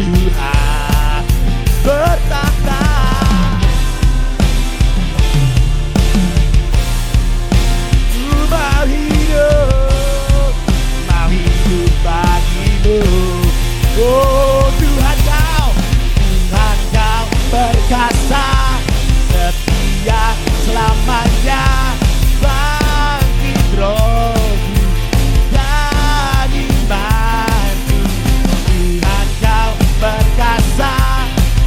Tuhan bertata. Mau hidup bagimu. Oh Tuhan kau perkasa, setia selamanya, bangkit rohku dan imanku. Tuhan kau perkasa,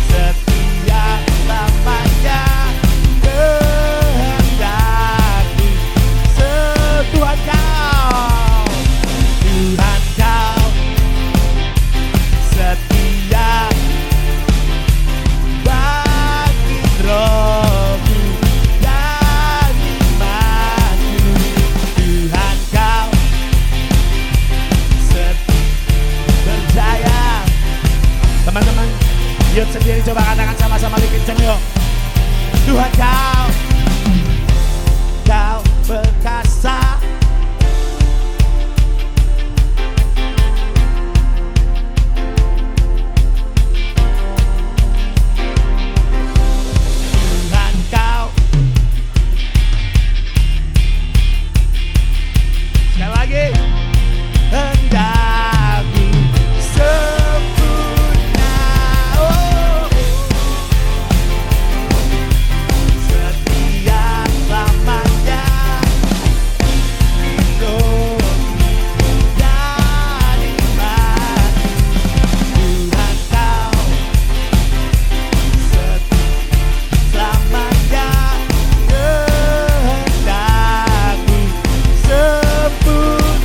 setia selamanya, kehendakku. Tuhan kau setia, bangkit rohku dan imanku. Tuhan kau berjaya. Teman-teman, yuk sendiri coba katakan sama-sama lebih kencang yuk. Tuhan kau perkasa, Tuhan kau. Sekali lagi. Hendakku sempurna, oh, setia selamanya, hidup dan iman. Tuhan kau selamanya, kehendakku sempurna.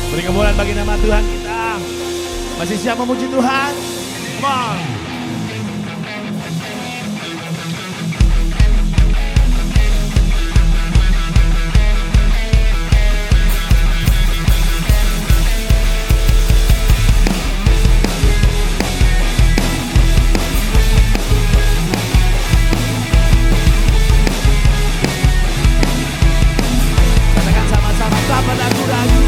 Beri kemuliaan bagi nama Tuhan kita. Masih siap memuji Tuhan? Come on. Katakan sama-sama, tak pernah ragu.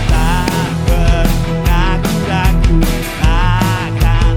Tak pernah ragu akan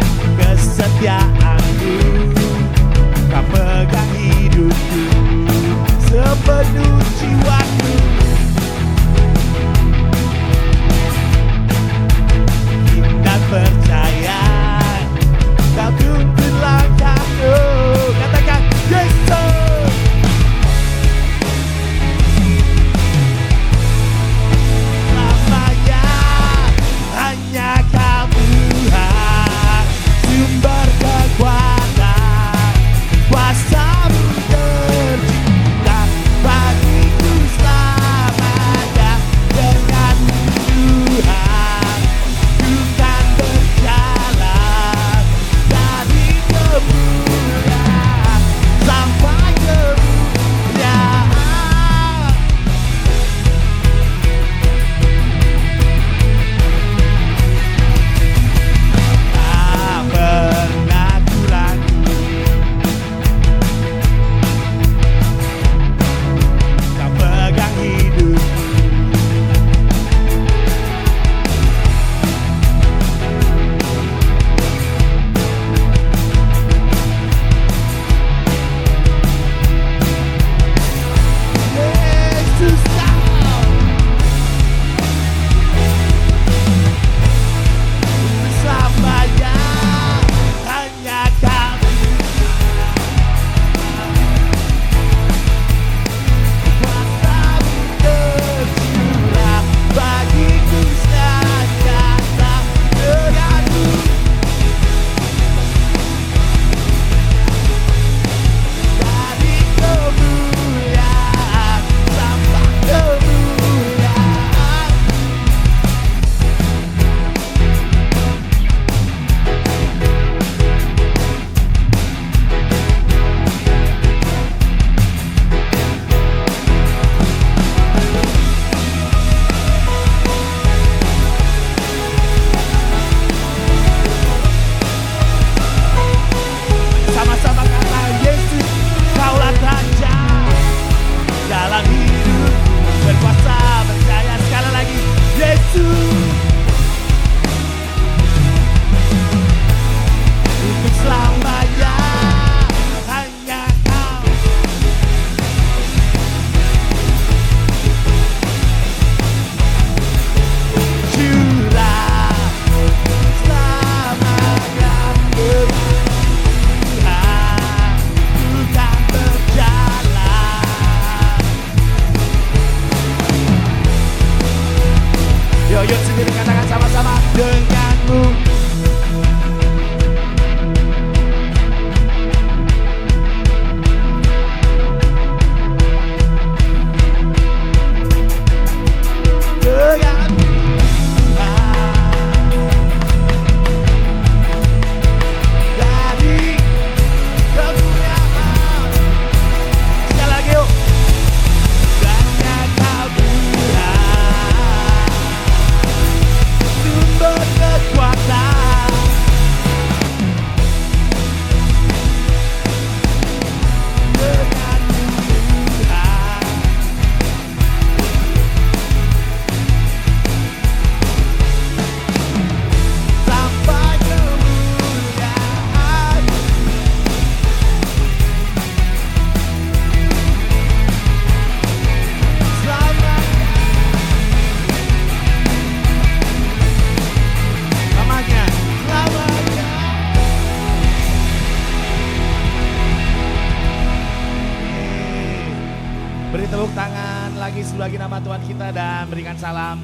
Tepuk tangan lagi lagi nama Tuhan kita dan berikan salam.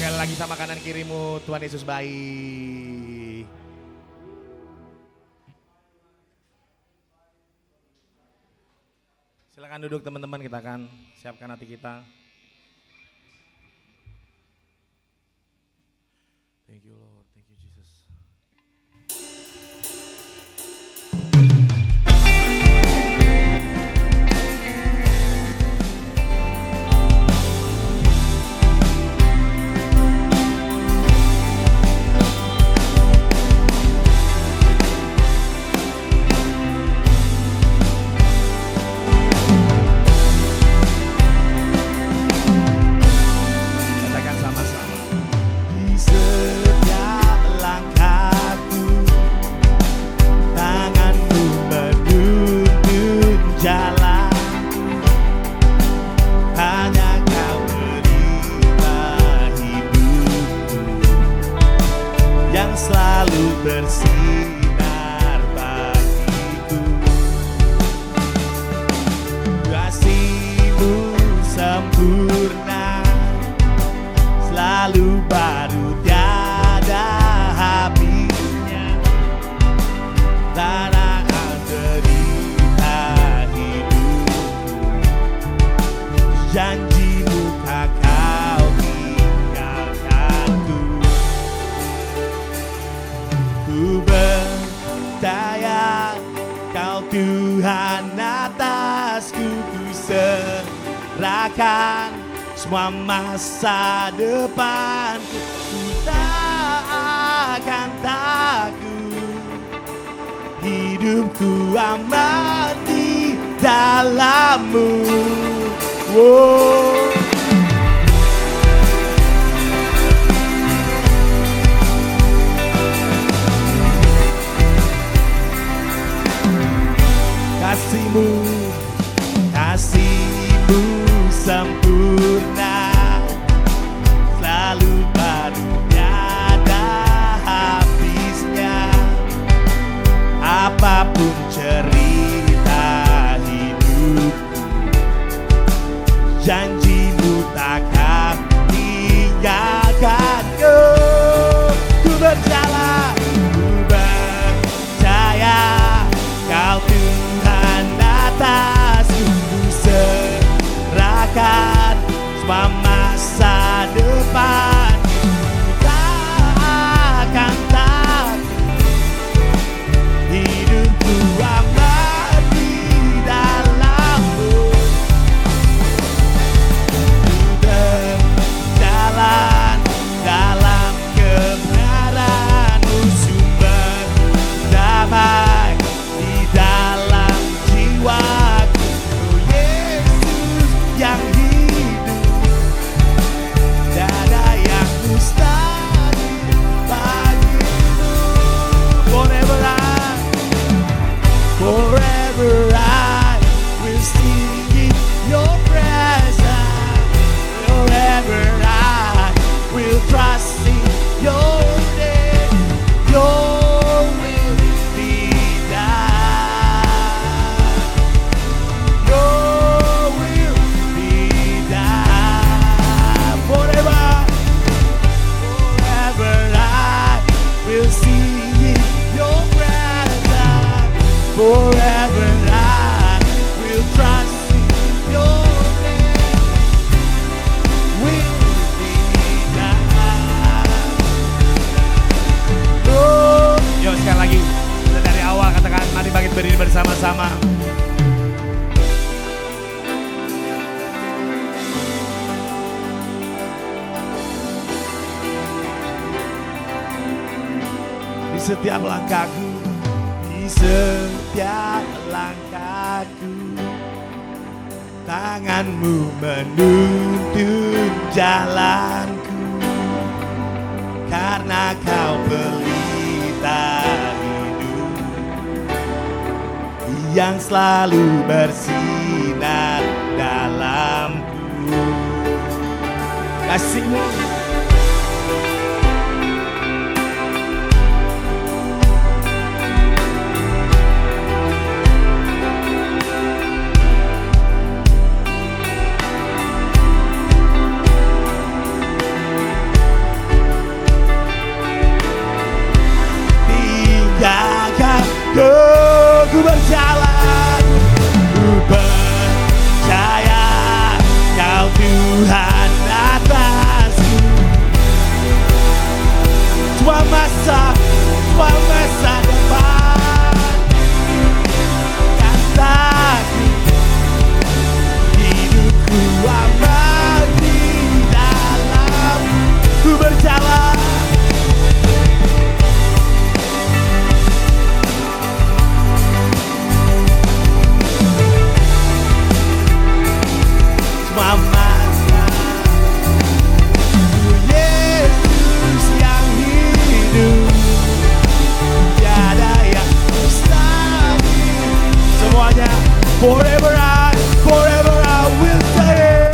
Sekali lagi sama kanan kirimu, Tuhan Yesus baik. Silakan duduk teman-teman, kita akan siapkan hati kita. Thank you Lord, thank you Jesus. Bersinar bagiku, kasih-Mu sempurna, selalu baru tiada habisnya. Tanah derita hidupku, janji-Mu Kau tinggalkanku. Ku percaya Kau Tuhan atasku, ku serahkan semua masa depanku. Ku tak akan takut, hidupku aman di dalam-Mu. Oh. Kasih-Mu sempurna, selalu baru tiada habisnya. Apapun cerita hidupku, janji-Mu takkan tinggalkanku. Ku berjalan, ku percaya Kau Tuhan atasku, ku serahkan semua masa depan. Tak akan takut, hidupku aman di dalam-Mu. Ku berjalan dalam kebenaran-Mu, sumber damai di dalam jiwaku. Oh Yesus yang hidup, tiada yang mustahil bagimu. Forever I will sing in Your presence. Forever I will trust in Your name. Your will be done. Your will be done. Forever I will sing in Your presence. Forever I will trust in Your name. Will be done. Oh, yuk sekali lagi. Kita dari awal katakan, mari bangkit berdiri bersama-sama. Di setiap langkahku, di setiap langkahku, tangan-Mu menuntun jalanku. Karena Kau pelita hidup yang selalu bersinar dalamku. Kasih-Mu Ku berjalan, ku percaya Kau Tuhan atasku. Tua masa depan, kataku hidupku aman di dalam. Ku berjalan, semua masa Yesus yang hidup, tiada yang mustahil. Semuanya forever I will say.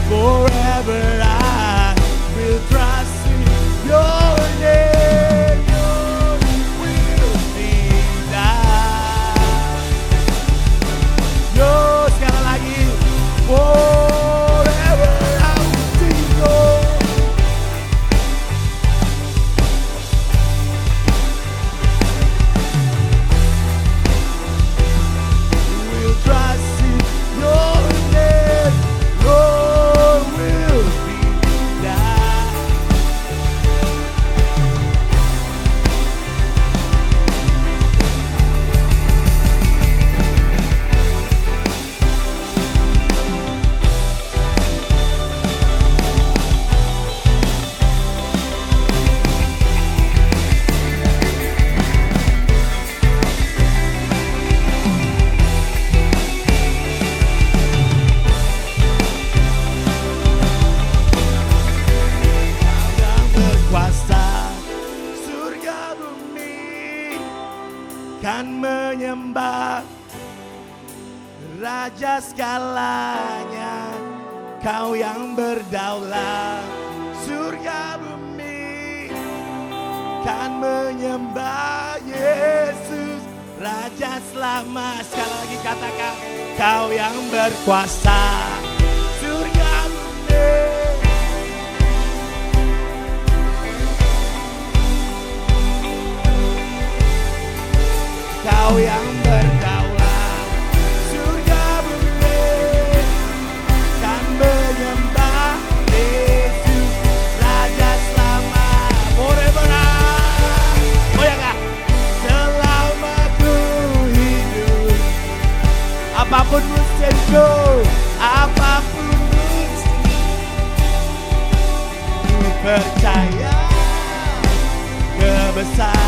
Forever I will trust in your name. Your will be done. Yo, sekali lagi. Forever I will sing your. Will trust in your name. Your will be done. Yang berkuasa surga bumi kan menyembah Raja segalanya. Kau yang berdaulat, surga bumi kan menyembah Yesus Raja selama. Sekali lagi katakan, Kau yang berkuasa surga bumi. Kau yang berdaulat, surga bumi kan menyembah Yesus Raja selama. Forever oh ya kak, selama ku hidup, apapun musimku, apapun musim, ku percaya kebesaranmu,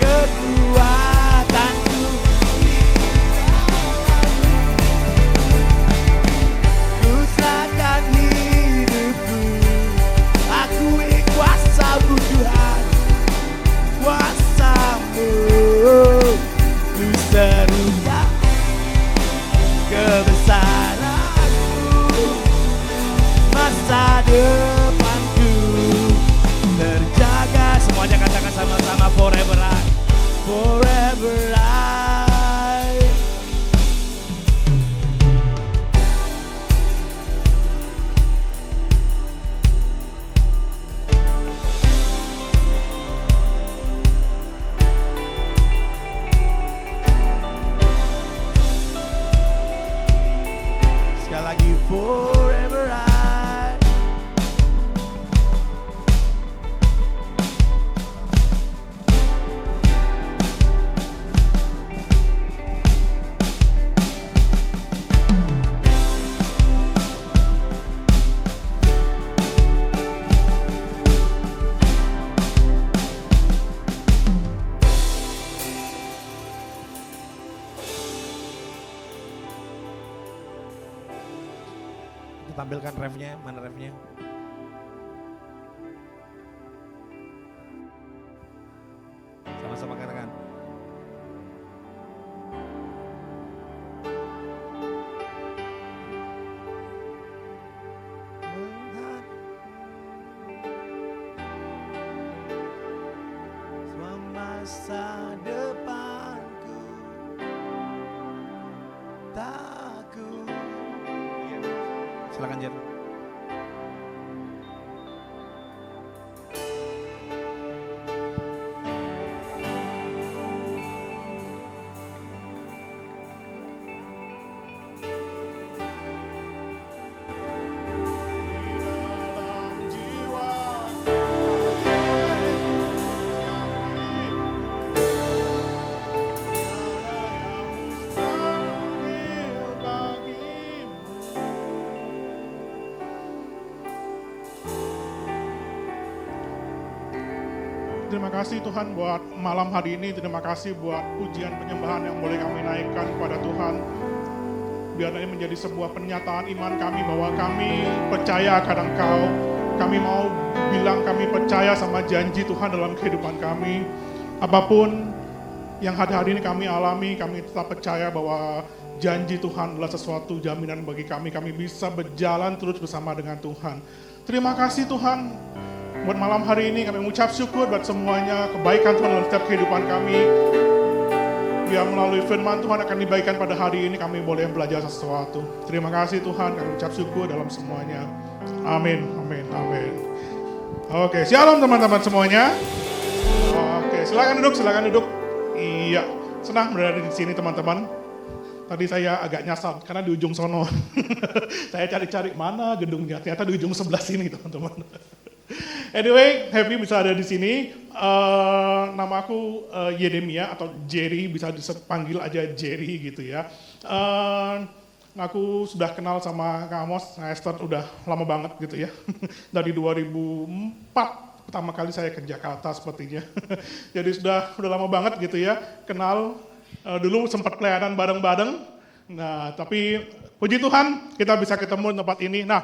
kekuatanku di dalammu. Ku serahkan hidupku, akui kuasa-Mu Tuhan, kuasa-Mu. Ku serukan kebesaran-Mu, masa depanku terjaga. Semuanya katakan sama-sama, forever I, forever I. Sekali lagi, forever I. Tampilkan refnya, mana refnya? Sama-sama katakan. Masa depanku takut. Silakan Jen. Terima kasih Tuhan buat malam hari ini. Terima kasih buat pujian penyembahan yang boleh kami naikkan kepada Tuhan. Biar ini menjadi sebuah pernyataan iman kami bahwa kami percaya akan Engkau. Kami mau bilang kami percaya sama janji Tuhan dalam kehidupan kami. Apapun yang hari-hari ini kami alami, kami tetap percaya bahwa janji Tuhan adalah sesuatu jaminan bagi kami. Kami bisa berjalan terus bersama dengan Tuhan. Terima kasih Tuhan. Buat malam hari ini kami mengucap syukur buat semuanya kebaikan Tuhan dalam setiap kehidupan kami. Biar melalui firman Tuhan akan dibaikan pada hari ini kami boleh belajar sesuatu. Terima kasih Tuhan, kami mengucap syukur dalam semuanya. Amin, amin, amin. Oke, shalom teman-teman semuanya. Oke, silakan duduk. Iya, senang berada di sini teman-teman. Tadi saya agak nyasar karena di ujung sono. Saya cari-cari mana gedungnya, ternyata di ujung sebelah sini teman-teman. Anyway, happy bisa ada di sini. Nama aku Yedemia atau Jerry, bisa dipanggil aja Jerry gitu ya. Aku sudah kenal sama Kak Amos, Esther udah lama banget gitu ya. Dari 2004 pertama kali saya ke Jakarta sepertinya. Jadi sudah lama banget gitu ya, kenal. Dulu sempat pelayanan bareng-bareng. Nah, tapi puji Tuhan kita bisa ketemu di tempat ini. Nah,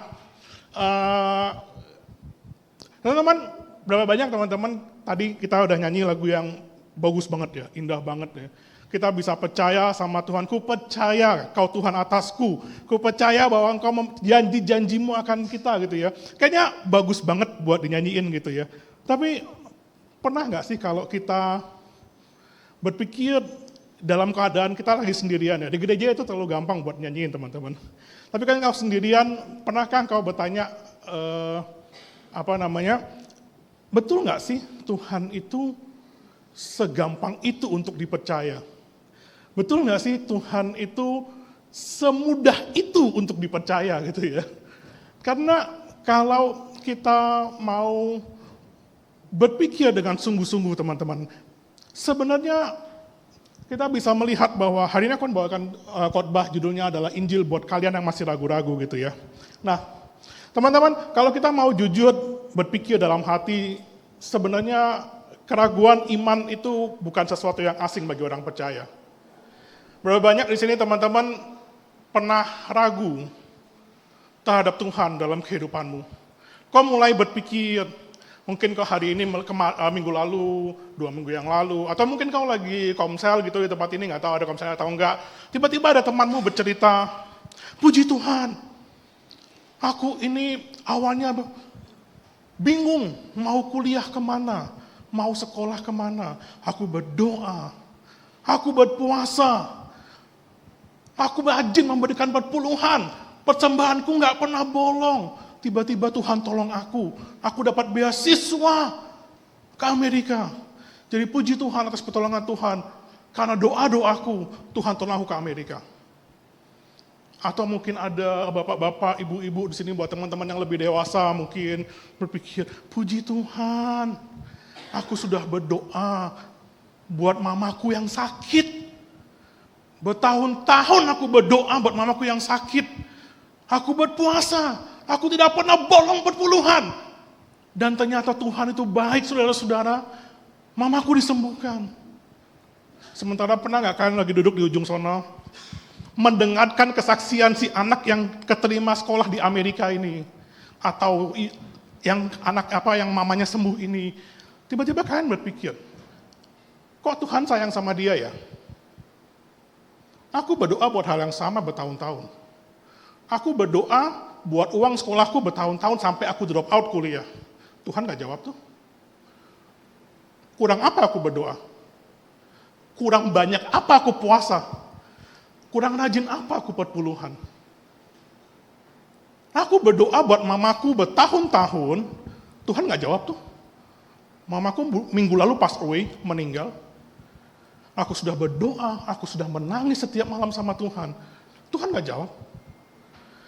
teman-teman, berapa banyak teman-teman tadi kita udah nyanyi lagu yang bagus banget ya, indah banget ya. Kita bisa percaya sama Tuhan, ku percaya kau Tuhan atasku, ku percaya bahwa engkau janji-janjimu akan kita gitu ya. Kayaknya bagus banget buat dinyanyiin gitu ya. Tapi pernah nggak sih kalau kita berpikir dalam keadaan kita lagi sendirian ya, di gereja itu terlalu gampang buat nyanyiin teman-teman. Tapi kan kau sendirian, pernahkah kau bertanya, betul nggak sih Tuhan itu segampang itu untuk dipercaya? Betul nggak sih Tuhan itu semudah itu untuk dipercaya gitu ya? Karena kalau kita mau berpikir dengan sungguh-sungguh teman-teman, sebenarnya kita bisa melihat bahwa hari ini aku bawakan khotbah judulnya adalah Injil buat kalian yang masih ragu-ragu gitu ya. Nah, teman-teman, kalau kita mau jujur berpikir dalam hati, sebenarnya keraguan iman itu bukan sesuatu yang asing bagi orang percaya. Berapa banyak di sini teman-teman pernah ragu terhadap Tuhan dalam kehidupanmu? Kau mulai berpikir, mungkin kau hari ini minggu lalu, 2 minggu yang lalu, atau mungkin kau lagi komsel gitu di tempat ini, nggak tahu ada komsel atau enggak. Tiba-tiba ada temanmu bercerita, puji Tuhan, aku ini awalnya bingung mau kuliah kemana, mau sekolah kemana. Aku berdoa, aku berpuasa, aku rajin memberikan perpuluhan, persembahanku nggak pernah bolong. Tiba-tiba Tuhan tolong aku dapat beasiswa ke Amerika. Jadi puji Tuhan atas pertolongan Tuhan, karena doa-doaku Tuhan tolong aku ke Amerika. Atau mungkin ada bapak-bapak, ibu-ibu di sini buat teman-teman yang lebih dewasa mungkin berpikir, puji Tuhan, aku sudah berdoa buat mamaku yang sakit. Bertahun-tahun aku berdoa buat mamaku yang sakit. Aku berpuasa, aku tidak pernah bolong perpuluhan. Dan ternyata Tuhan itu baik saudara-saudara, mamaku disembuhkan. Sementara pernah gak kalian lagi duduk di ujung sana, mendengarkan kesaksian si anak yang keterima sekolah di Amerika ini, atau yang yang mamanya sembuh ini, tiba-tiba kalian berpikir, kok Tuhan sayang sama dia ya? Aku berdoa buat hal yang sama bertahun-tahun. Aku berdoa buat uang sekolahku bertahun-tahun sampai aku drop out kuliah. Tuhan gak jawab tuh. Kurang apa aku berdoa? Kurang banyak apa aku puasa? Kurang rajin apa aku perpuluhan? Aku berdoa buat mamaku bertahun-tahun, Tuhan gak jawab tuh. Mamaku minggu lalu pass away, meninggal. Aku sudah berdoa, aku sudah menangis setiap malam sama Tuhan. Tuhan gak jawab.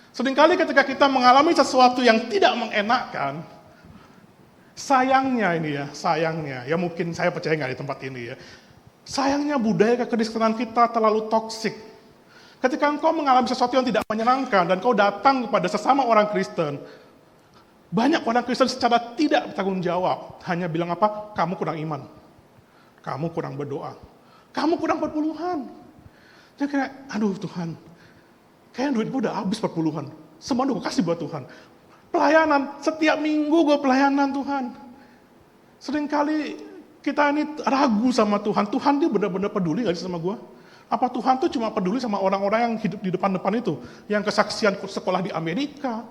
Seringkali ketika kita mengalami sesuatu yang tidak mengenakan, sayangnya, ya mungkin saya percaya gak di tempat ini ya, sayangnya budaya kekristenan kita terlalu toksik. Ketika engkau mengalami sesuatu yang tidak menyenangkan dan kau datang kepada sesama orang Kristen, Banyak orang Kristen secara tidak bertanggung jawab, hanya bilang apa? Kamu kurang iman, kamu kurang berdoa, kamu kurang perpuluhan. Dia kayak, aduh Tuhan, kayaknya duit gue udah habis perpuluhan, semua udah gue kasih buat Tuhan. Pelayanan, setiap minggu gue pelayanan Tuhan. Seringkali kita ini ragu sama Tuhan, Tuhan dia benar-benar peduli gak sih sama gue? Apa Tuhan tuh cuma peduli sama orang-orang yang hidup di depan-depan itu, yang kesaksian sekolah di Amerika,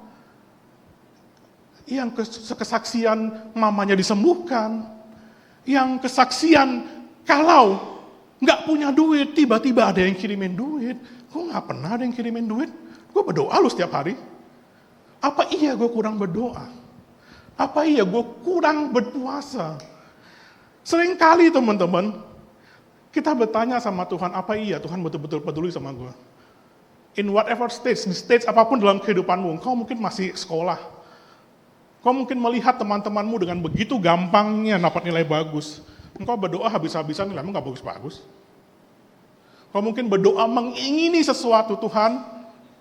yang kesaksian mamanya disembuhkan, yang kesaksian kalau nggak punya duit, tiba-tiba ada yang kirimin duit. Gue nggak pernah ada yang kirimin duit, gue berdoa lu setiap hari. Apa iya gue kurang berdoa? Apa iya gue kurang berpuasa? Seringkali teman-teman, kita bertanya sama Tuhan, apa iya Tuhan betul-betul peduli sama gue? In whatever stage, di stage apapun dalam kehidupanmu, engkau mungkin masih sekolah, kau mungkin melihat teman-temanmu dengan begitu gampangnya dapat nilai bagus. Engkau berdoa habis-habisan nilaimu gak bagus-bagus. Kau mungkin berdoa mengingini sesuatu, Tuhan,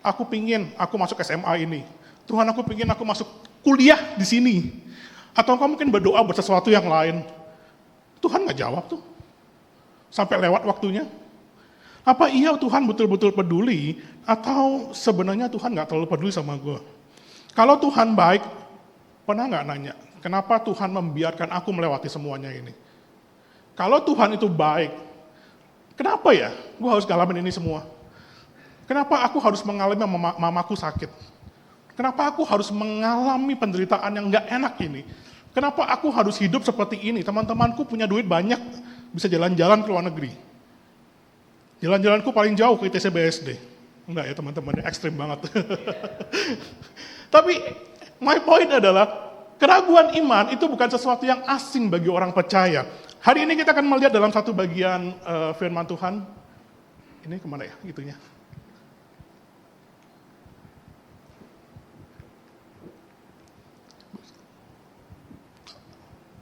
aku masuk SMA ini. Tuhan, aku pingin aku masuk kuliah di sini. Atau kau mungkin berdoa buat sesuatu yang lain. Tuhan gak jawab tuh. Sampai lewat waktunya. Apa iya Tuhan betul-betul peduli, atau sebenarnya Tuhan gak terlalu peduli sama gue? Kalau Tuhan baik, pernah nggak nanya, kenapa Tuhan membiarkan aku melewati semuanya ini? Kalau Tuhan itu baik, kenapa ya gue harus ngalamin ini semua? Kenapa aku harus mengalami mamaku sakit? Kenapa aku harus mengalami penderitaan yang nggak enak ini? Kenapa aku harus hidup seperti ini? Teman-temanku punya duit banyak, bisa jalan-jalan ke luar negeri. Jalan-jalanku paling jauh ke ITC BSD. Enggak ya teman-teman, ekstrim banget. Tapi my point adalah, keraguan iman itu bukan sesuatu yang asing bagi orang percaya. Hari ini kita akan melihat dalam satu bagian firman Tuhan. Ini kemana ya itunya?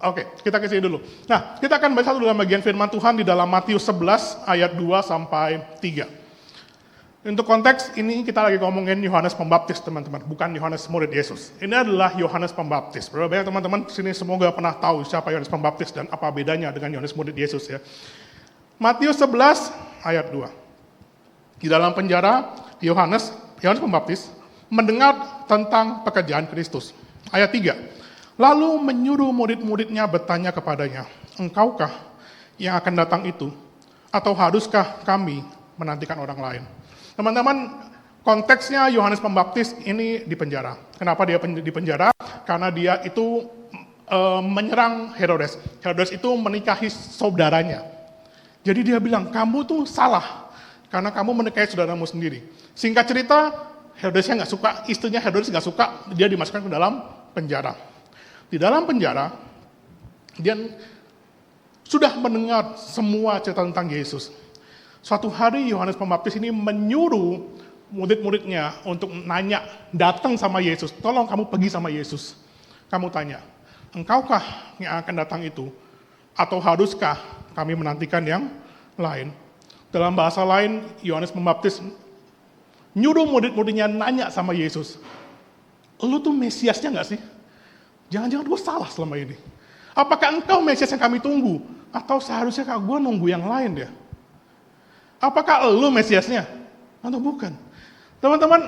Oke, kita ke sini dulu. Nah, kita akan baca satu dalam bagian firman Tuhan di dalam Matius 11 ayat 2 sampai 3. Untuk konteks ini kita lagi ngomongin Yohanes Pembaptis teman-teman, bukan Yohanes murid Yesus. Ini adalah Yohanes Pembaptis. Berapa banyak teman-teman sini semoga pernah tahu siapa Yohanes Pembaptis dan apa bedanya dengan Yohanes murid Yesus ya. Matius 11 ayat 2. Di dalam penjara Yohanes Pembaptis mendengar tentang pekerjaan Kristus. Ayat 3. Lalu menyuruh murid-muridnya bertanya kepadanya, engkaukah yang akan datang itu? Atau haruskah kami menantikan orang lain? Teman-teman, konteksnya Yohanes Pembaptis ini di penjara. Kenapa dia di penjara? Karena dia itu menyerang Herodes. Herodes itu menikahi saudaranya. Jadi dia bilang, kamu tuh salah karena kamu menikahi saudaramu sendiri. Singkat cerita, Herodesnya nggak suka, istrinya Herodes nggak suka, dia dimasukkan ke dalam penjara. Di dalam penjara, dia sudah mendengar semua cerita tentang Yesus. Suatu hari Yohanes Pembaptis ini menyuruh murid-muridnya untuk nanya, datang sama Yesus, tolong kamu pergi sama Yesus. Kamu tanya, engkaukah yang akan datang itu? Atau haruskah kami menantikan yang lain? Dalam bahasa lain, Yohanes Pembaptis nyuruh murid-muridnya nanya sama Yesus, lu tuh Mesiasnya nggak sih? Jangan-jangan gue salah selama ini. Apakah engkau Mesias yang kami tunggu? Atau seharusnya gue nunggu yang lain ya? Apakah lu Mesiasnya? Atau bukan? Teman-teman,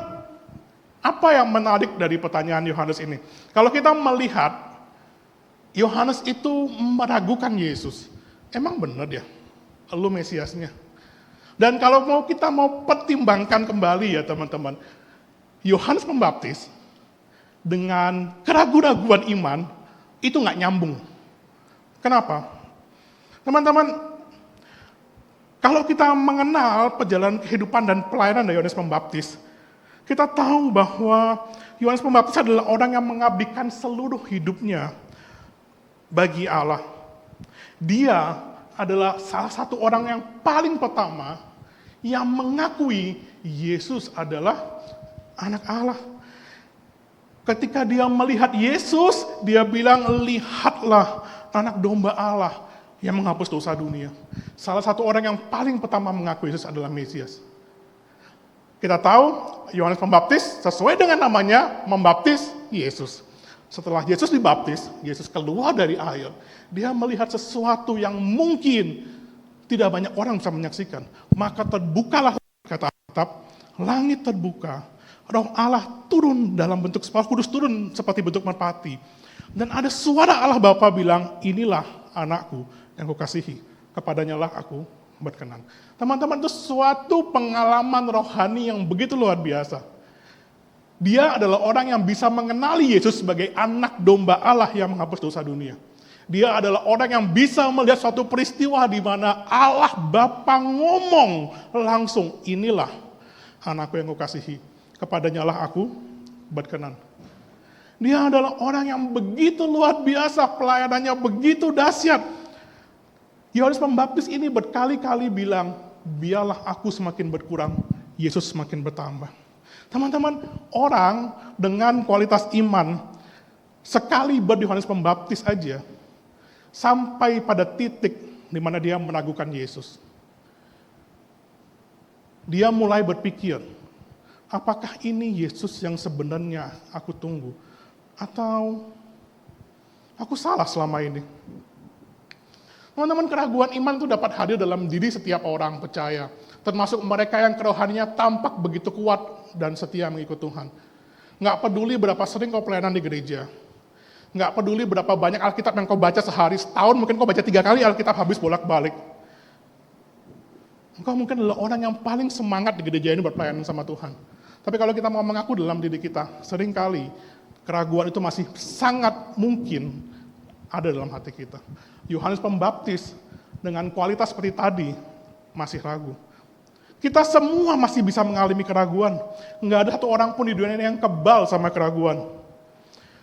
apa yang menarik dari pertanyaan Yohanes ini? Kalau kita melihat, Yohanes itu meragukan Yesus. Emang benar ya? Lu Mesiasnya? Dan kalau kita mau pertimbangkan kembali ya teman-teman, Yohanes Pembaptis dengan keraguan-raguan iman itu nggak nyambung. Kenapa? Teman-teman, kalau kita mengenal perjalanan kehidupan dan pelayanan dari Yohanes Pembaptis, kita tahu bahwa Yohanes Pembaptis adalah orang yang mengabdikan seluruh hidupnya bagi Allah. Dia adalah salah satu orang yang paling pertama yang mengakui Yesus adalah anak Allah. Ketika dia melihat Yesus, dia bilang, lihatlah anak domba Allah yang menghapus dosa dunia. Salah satu orang yang paling pertama mengaku Yesus adalah Mesias. Kita tahu Yohanes Pembaptis sesuai dengan namanya membaptis Yesus. Setelah Yesus dibaptis, Yesus keluar dari air, dia melihat sesuatu yang mungkin tidak banyak orang bisa menyaksikan. Maka terbukalah, kata Alkitab, langit terbuka, Roh Allah turun dalam bentuk Roh Kudus turun seperti bentuk merpati. Dan ada suara Allah Bapa bilang, inilah anakku yang kukasihi, kepadanya lah aku berkenan. Teman-teman, itu suatu pengalaman rohani yang begitu luar biasa. Dia adalah orang yang bisa mengenali Yesus sebagai anak domba Allah yang menghapus dosa dunia. Dia adalah orang yang bisa melihat suatu peristiwa di mana Allah Bapa ngomong langsung, inilah anakku yang kukasihi, kepadanya lah aku berkenan. Dia adalah orang yang begitu luar biasa, pelayanannya begitu dahsyat. Yohanes Pembaptis ini berkali-kali bilang, biarlah aku semakin berkurang, Yesus semakin bertambah. Teman-teman, orang dengan kualitas iman, sekali Yohanes Pembaptis aja, sampai pada titik di mana dia meragukan Yesus. Dia mulai berpikir, apakah ini Yesus yang sebenarnya aku tunggu? Atau aku salah selama ini? Teman-teman, keraguan iman itu dapat hadir dalam diri setiap orang percaya. Termasuk mereka yang kerohaniannya tampak begitu kuat dan setia mengikut Tuhan. Nggak peduli berapa sering kau pelayanan di gereja. Nggak peduli berapa banyak Alkitab yang kau baca sehari, setahun mungkin kau baca 3 kali Alkitab habis bolak-balik. Engkau mungkin adalah orang yang paling semangat di gereja ini berpelayanan sama Tuhan. Tapi kalau kita mau mengaku dalam diri kita, seringkali keraguan itu masih sangat mungkin ada dalam hati kita. Yohanes Pembaptis dengan kualitas seperti tadi masih ragu. Kita semua masih bisa mengalami keraguan. Nggak ada satu orang pun di dunia ini yang kebal sama keraguan.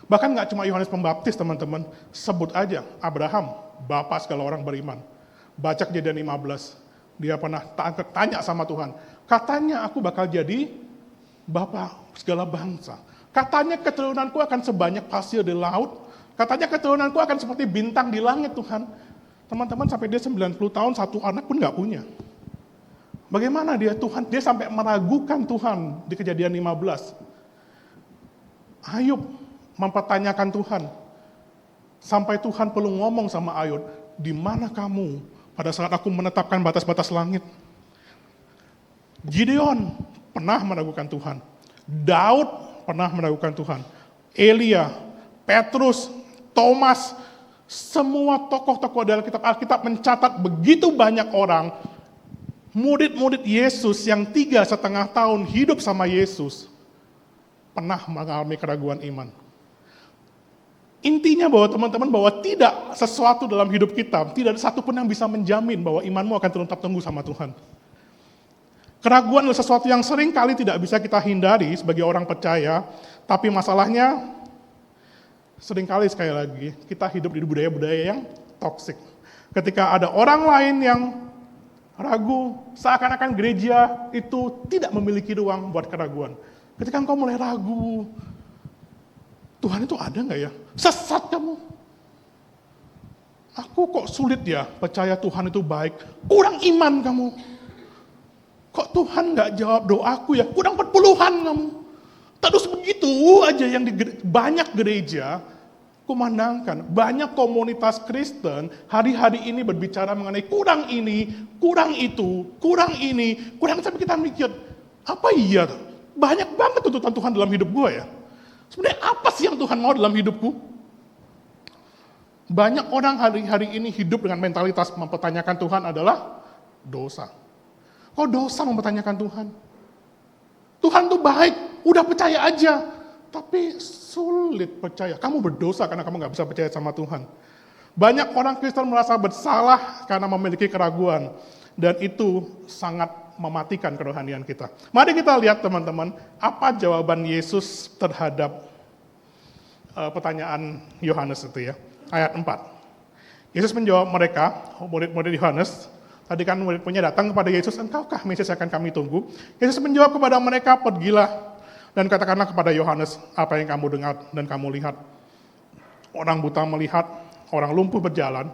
Bahkan nggak cuma Yohanes Pembaptis, teman-teman. Sebut aja Abraham, bapak segala orang beriman. Baca Kejadian 15. Dia pernah tanya sama Tuhan. Katanya aku bakal jadi bapak segala bangsa. Katanya keturunanku akan sebanyak pasir di laut. Katanya keturunanku akan seperti bintang di langit, Tuhan. Teman-teman, sampai dia 90 tahun, satu anak pun nggak punya. Bagaimana dia Tuhan? Dia sampai meragukan Tuhan di Kejadian 15. Ayub mempertanyakan Tuhan. Sampai Tuhan perlu ngomong sama Ayub, di mana kamu pada saat aku menetapkan batas-batas langit? Gideon pernah meragukan Tuhan. Daud pernah meragukan Tuhan. Elia, Petrus, Thomas, semua tokoh-tokoh dalam kitab Alkitab mencatat begitu banyak orang, murid-murid Yesus yang 3,5 tahun hidup sama Yesus, pernah mengalami keraguan iman. Intinya bahwa teman-teman, bahwa tidak sesuatu dalam hidup kita, tidak ada satu pun yang bisa menjamin bahwa imanmu akan tetap tunggu sama Tuhan. Keraguan adalah sesuatu yang sering kali tidak bisa kita hindari sebagai orang percaya, tapi masalahnya seringkali sekali lagi kita hidup di budaya-budaya yang toksik. Ketika ada orang lain yang ragu, seakan-akan gereja itu tidak memiliki ruang buat keraguan. Ketika engkau mulai ragu, Tuhan itu ada nggak ya? Sesat kamu. Aku kok sulit ya percaya Tuhan itu baik. Kurang iman kamu. Kok Tuhan nggak jawab doaku ya? Kurang perpuluhan kamu. Terus begitu aja yang di banyak gereja kumandangkan. Banyak komunitas Kristen hari-hari ini berbicara mengenai kurang ini, kurang itu, kurang ini, kurang, sampai kita mikir, apa iya? Banyak banget tuntutan Tuhan dalam hidup gue ya. Sebenarnya apa sih yang Tuhan mau dalam hidupku? Banyak orang hari-hari ini hidup dengan mentalitas mempertanyakan Tuhan adalah dosa. Kok dosa mempertanyakan Tuhan? Tuhan tuh baik, udah percaya aja. Tapi sulit percaya. Kamu berdosa karena kamu gak bisa percaya sama Tuhan. Banyak orang Kristen merasa bersalah karena memiliki keraguan. Dan itu sangat mematikan kerohanian kita. Mari kita lihat teman-teman, apa jawaban Yesus terhadap pertanyaan Yohanes itu ya. Ayat 4. Yesus menjawab mereka, murid-murid Yohanes, tadi kan murid-muridnya datang kepada Yesus, engkaukah Mesias akan kami tunggu? Yesus menjawab kepada mereka, pergilah dan katakanlah kepada Yohanes apa yang kamu dengar dan kamu lihat. Orang buta melihat, orang lumpuh berjalan,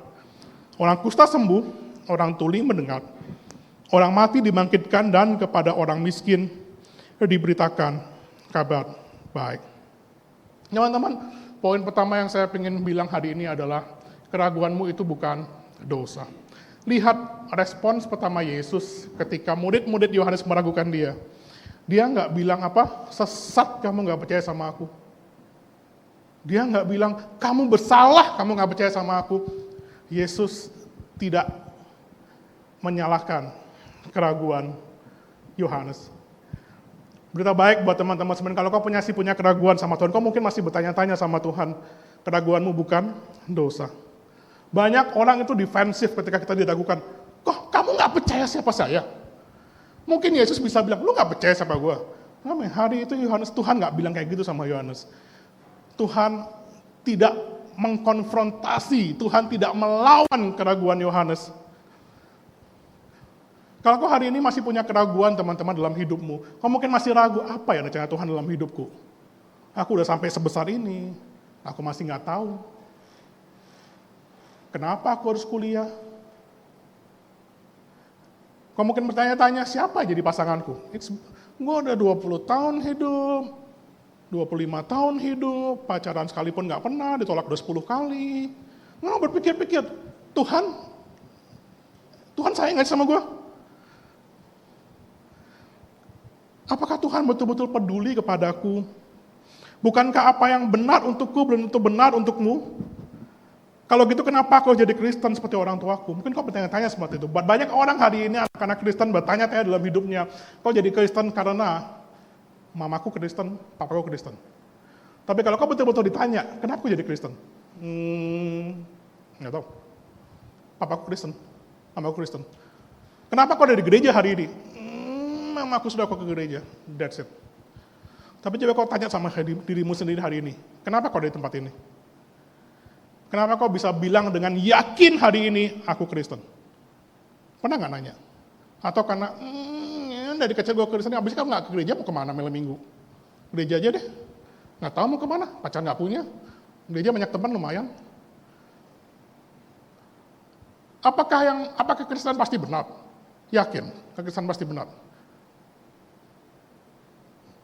orang kusta sembuh, orang tuli mendengar, orang mati dibangkitkan, dan kepada orang miskin diberitakan kabar baik. Teman-teman, poin pertama yang saya ingin bilang hari ini adalah keraguanmu itu bukan dosa. Lihat respons pertama Yesus ketika murid-murid Yohanes meragukan dia. Dia nggak bilang apa, sesat kamu nggak percaya sama aku. Dia nggak bilang, kamu bersalah kamu nggak percaya sama aku. Yesus tidak menyalahkan keraguan Yohanes. Berita baik buat teman-teman sebenarnya, kalau kau punya keraguan sama Tuhan, kau mungkin masih bertanya-tanya sama Tuhan, keraguanmu bukan dosa. Banyak orang itu defensif ketika kita diragukan, kok kamu nggak percaya siapa saya? Mungkin Yesus bisa bilang, lu nggak percaya sama gue. Hari itu Tuhan nggak bilang kayak gitu sama Yohanes. Tuhan tidak mengkonfrontasi, Tuhan tidak melawan keraguan Yohanes. Kalau kau hari ini masih punya keraguan teman-teman dalam hidupmu, kau mungkin masih ragu, apa ya rencana Tuhan dalam hidupku? Aku udah sampai sebesar ini, aku masih nggak tahu. Kenapa aku harus kuliah? Kau mungkin bertanya-tanya, siapa jadi pasanganku? Gue udah 20 tahun hidup, 25 tahun hidup, pacaran sekalipun nggak pernah, ditolak udah 10 kali. Nggak berpikir-pikir, Tuhan sayang nggak sama gue? Apakah Tuhan betul-betul peduli kepadaku? Bukankah apa yang benar untukku belum tentu benar untukmu? Kalau gitu kenapa kau jadi Kristen seperti orang tuaku? Mungkin kau bertanya-tanya seperti itu. Banyak orang hari ini anak-anak Kristen bertanya-tanya dalam hidupnya, kau jadi Kristen karena mamaku Kristen, papaku Kristen. Tapi kalau kau betul-betul ditanya, kenapa kau jadi Kristen? Nggak tahu. Papaku Kristen, mamaku Kristen. Kenapa kau ada di gereja hari ini? Mamaku sudah kau ke gereja, that's it. Tapi coba kau tanya sama dirimu sendiri hari ini, kenapa kau ada di tempat ini? Kenapa kau bisa bilang dengan yakin hari ini, aku Kristen? Pernah nggak nanya? Atau karena, dari kecil gue Kristen, abis kamu nggak ke gereja, mau kemana malam minggu? Gereja aja deh. Nggak tahu mau kemana, pacar nggak punya. Gereja banyak teman lumayan. Apakah Kristen pasti benar? Yakin, kekristenan pasti benar.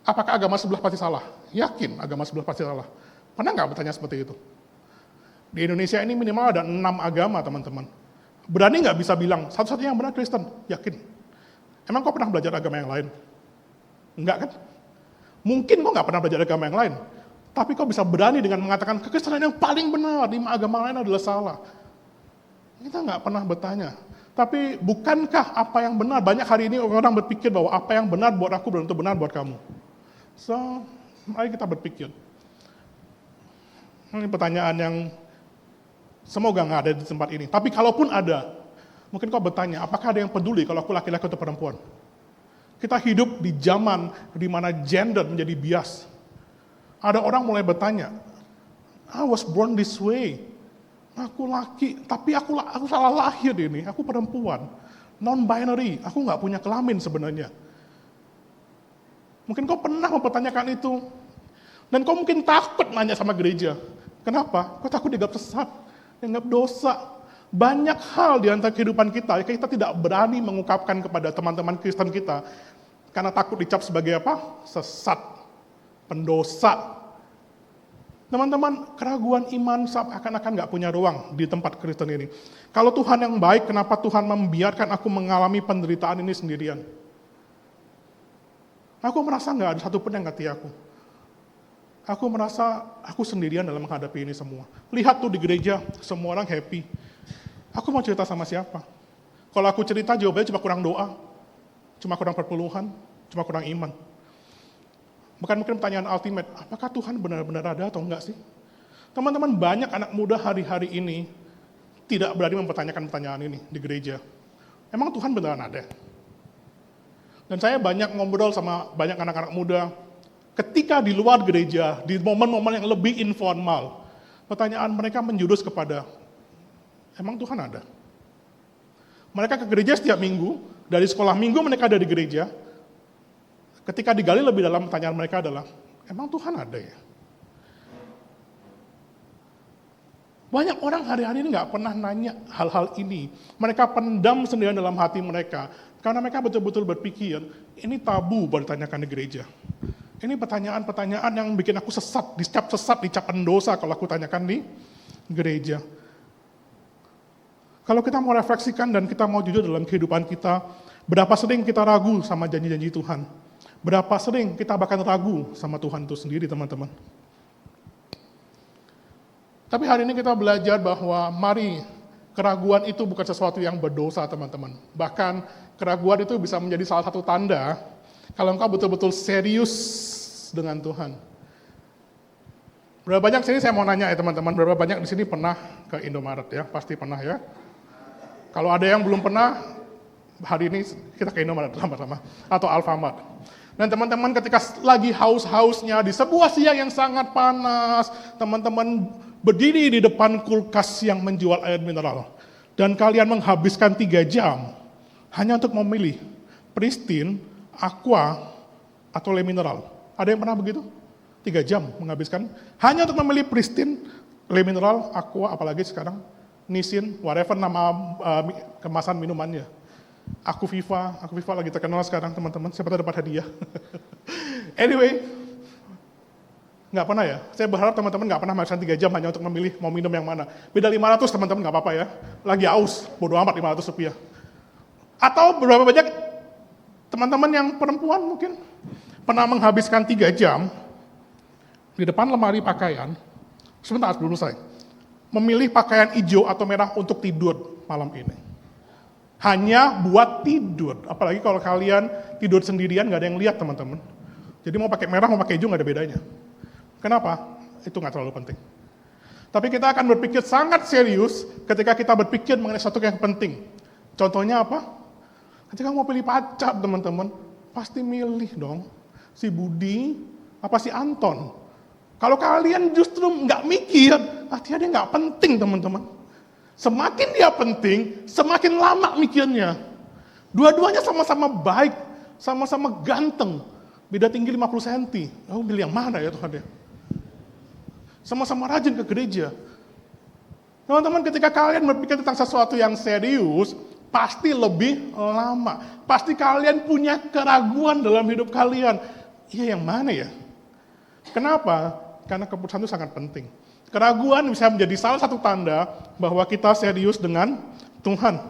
Apakah agama sebelah pasti salah? Yakin, agama sebelah pasti salah. Pernah nggak bertanya seperti itu? Di Indonesia ini minimal ada 6 agama, teman-teman. Berani nggak bisa bilang, satu-satunya yang benar Kristen? Yakin. Emang kau pernah belajar agama yang lain? Enggak kan? Mungkin kau nggak pernah belajar agama yang lain. Tapi kau bisa berani dengan mengatakan, kekristenan yang paling benar, 5 agama lain adalah salah. Kita nggak pernah bertanya. Tapi bukankah apa yang benar? Banyak hari ini orang berpikir bahwa apa yang benar buat aku belum tentu benar buat kamu. So, mari kita berpikir. Ini pertanyaan yang semoga nggak ada di tempat ini. Tapi kalaupun ada, mungkin kau bertanya, apakah ada yang peduli kalau aku laki-laki atau perempuan? Kita hidup di zaman di mana gender menjadi bias. Ada orang mulai bertanya, I was born this way. Aku laki, tapi aku salah lahir ini. Aku perempuan, non-binary. Aku nggak punya kelamin sebenarnya. Mungkin kau pernah mempertanyakan itu. Dan kau mungkin takut nanya sama gereja. Kenapa? Kau takut dianggap sesat, dianggap dosa. Banyak hal di antara kehidupan kita tidak berani mengungkapkan kepada teman-teman Kristen kita. Karena takut dicap sebagai apa? Sesat, pendosa. Teman-teman, keraguan iman seakan-akan nggak punya ruang di tempat Kristen ini. Kalau Tuhan yang baik, kenapa Tuhan membiarkan aku mengalami penderitaan ini sendirian? Aku merasa nggak ada satupun yang ngerti aku. Aku merasa aku sendirian dalam menghadapi ini semua. Lihat tuh di gereja, semua orang happy. Aku mau cerita sama siapa? Kalau aku cerita, jawabannya cuma kurang doa, cuma kurang perpuluhan, cuma kurang iman. Bukan mungkin pertanyaan ultimate, apakah Tuhan benar-benar ada atau enggak sih? Teman-teman, banyak anak muda hari-hari ini tidak berani mempertanyakan pertanyaan ini di gereja. Emang Tuhan beneran ada? Dan saya banyak ngobrol sama banyak anak-anak muda, ketika di luar gereja, di momen-momen yang lebih informal, pertanyaan mereka menjurus kepada, emang Tuhan ada? Mereka ke gereja setiap minggu, dari sekolah minggu mereka ada di gereja. Ketika digali lebih dalam, pertanyaan mereka adalah, emang Tuhan ada ya? Banyak orang hari-hari ini nggak pernah nanya hal-hal ini. Mereka pendam sendirian dalam hati mereka. Karena mereka betul-betul berpikir, ini tabu buat ditanyakan di gereja. Ini pertanyaan-pertanyaan yang bikin aku dicap pendosa kalau aku tanyakan di gereja. Kalau kita mau refleksikan dan kita mau jujur dalam kehidupan kita, berapa sering kita ragu sama janji-janji Tuhan? Berapa sering kita bahkan ragu sama Tuhan itu sendiri, teman-teman? Tapi hari ini kita belajar bahwa mari, keraguan itu bukan sesuatu yang berdosa, teman-teman. Bahkan keraguan itu bisa menjadi salah satu tanda kalau engkau betul-betul serius dengan Tuhan. Berapa banyak sini saya mau nanya ya teman-teman, berapa banyak di sini pernah ke Indomaret ya? Pasti pernah ya. Kalau ada yang belum pernah, hari ini kita ke Indomaret sama-sama atau Alfamart. Dan teman-teman ketika lagi haus-hausnya di sebuah siang yang sangat panas, teman-teman berdiri di depan kulkas yang menjual air mineral. Dan kalian menghabiskan 3 jam hanya untuk memilih Pristine, Aqua, atau Le Mineral. Ada yang pernah begitu? 3 jam menghabiskan hanya untuk memilih Pristine, Le Mineral, Aqua, apalagi sekarang Nissin, whatever nama kemasan minumannya. Aku Viva lagi terkenal sekarang teman-teman, siapa tahu dapat hadiah. Anyway, nggak pernah ya, saya berharap teman-teman nggak pernah menghabiskan 3 jam hanya untuk memilih mau minum yang mana. Beda 500 teman-teman nggak apa-apa ya, lagi aus, bodo amat 500 rupiah. Atau berapa banyak teman-teman yang perempuan mungkin pernah menghabiskan 3 jam di depan lemari pakaian, sebentar sebelum selesai, memilih pakaian hijau atau merah untuk tidur malam ini. Hanya buat tidur, apalagi kalau kalian tidur sendirian nggak ada yang lihat teman-teman. Jadi mau pakai merah mau pakai hijau nggak ada bedanya. Kenapa? Itu nggak terlalu penting. Tapi kita akan berpikir sangat serius ketika kita berpikir mengenai sesuatu yang penting. Contohnya apa? Ketika mau pilih pacar teman-teman, pasti milih dong si Budi apa si Anton. Kalau kalian justru nggak mikir, artinya dia nggak penting teman-teman. Semakin dia penting, semakin lama mikirnya. Dua-duanya sama-sama baik, sama-sama ganteng. Beda tinggi 50 cm. Aku pilih yang mana ya Tuhan ya? Sama-sama rajin ke gereja. Teman-teman, ketika kalian berpikir tentang sesuatu yang serius, pasti lebih lama. Pasti kalian punya keraguan dalam hidup kalian. Iya yang mana ya? Kenapa? Karena keputusan itu sangat penting. Keraguan bisa menjadi salah satu tanda bahwa kita serius dengan Tuhan.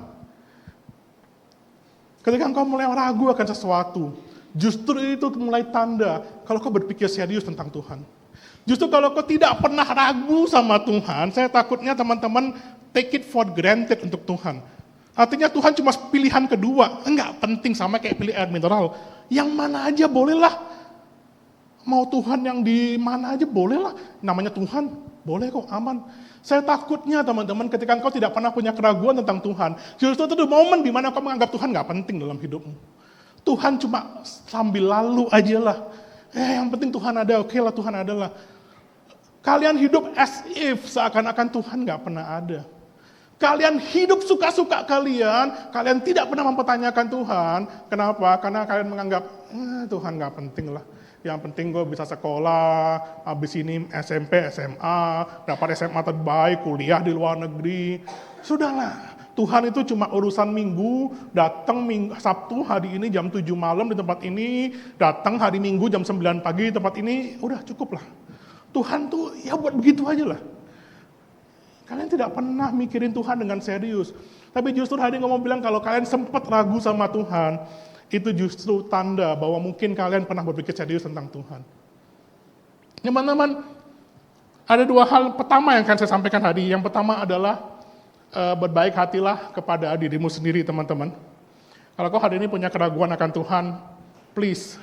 Ketika engkau mulai ragu akan sesuatu, justru itu mulai tanda kalau kau berpikir serius tentang Tuhan. Justru kalau kau tidak pernah ragu sama Tuhan, saya takutnya teman-teman take it for granted untuk Tuhan. Artinya Tuhan cuma pilihan kedua, enggak penting sama kayak pilih air mineral. Yang mana aja bolehlah. Mau Tuhan yang di mana aja bolehlah. Namanya Tuhan, boleh kok, aman. Saya takutnya teman-teman ketika engkau tidak pernah punya keraguan tentang Tuhan, justru itu momen di mana kau menganggap Tuhan nggak penting dalam hidupmu. Tuhan cuma sambil lalu aja lah. Yang penting Tuhan ada, oke lah Tuhan ada lah. Kalian hidup as if seakan-akan Tuhan nggak pernah ada. Kalian hidup suka-suka kalian tidak pernah mempertanyakan Tuhan. Kenapa? Karena kalian menganggap Tuhan nggak penting lah. Yang penting gue bisa sekolah, habis ini SMP, SMA, dapat SMA terbaik, kuliah di luar negeri. Sudahlah, Tuhan itu cuma urusan minggu, datang Sabtu hari ini jam 7 malam di tempat ini, datang hari Minggu jam 9 pagi di tempat ini, udah cukup lah. Tuhan tuh ya buat begitu aja lah. Kalian tidak pernah mikirin Tuhan dengan serius. Tapi justru hari ini ngomong bilang kalau kalian sempat ragu sama Tuhan, itu justru tanda bahwa mungkin kalian pernah berpikir serius tentang Tuhan. Teman-teman, ada 2 hal pertama yang akan saya sampaikan hari. Yang pertama adalah berbaik hatilah kepada dirimu sendiri, teman-teman. Kalau kau hari ini punya keraguan akan Tuhan, please,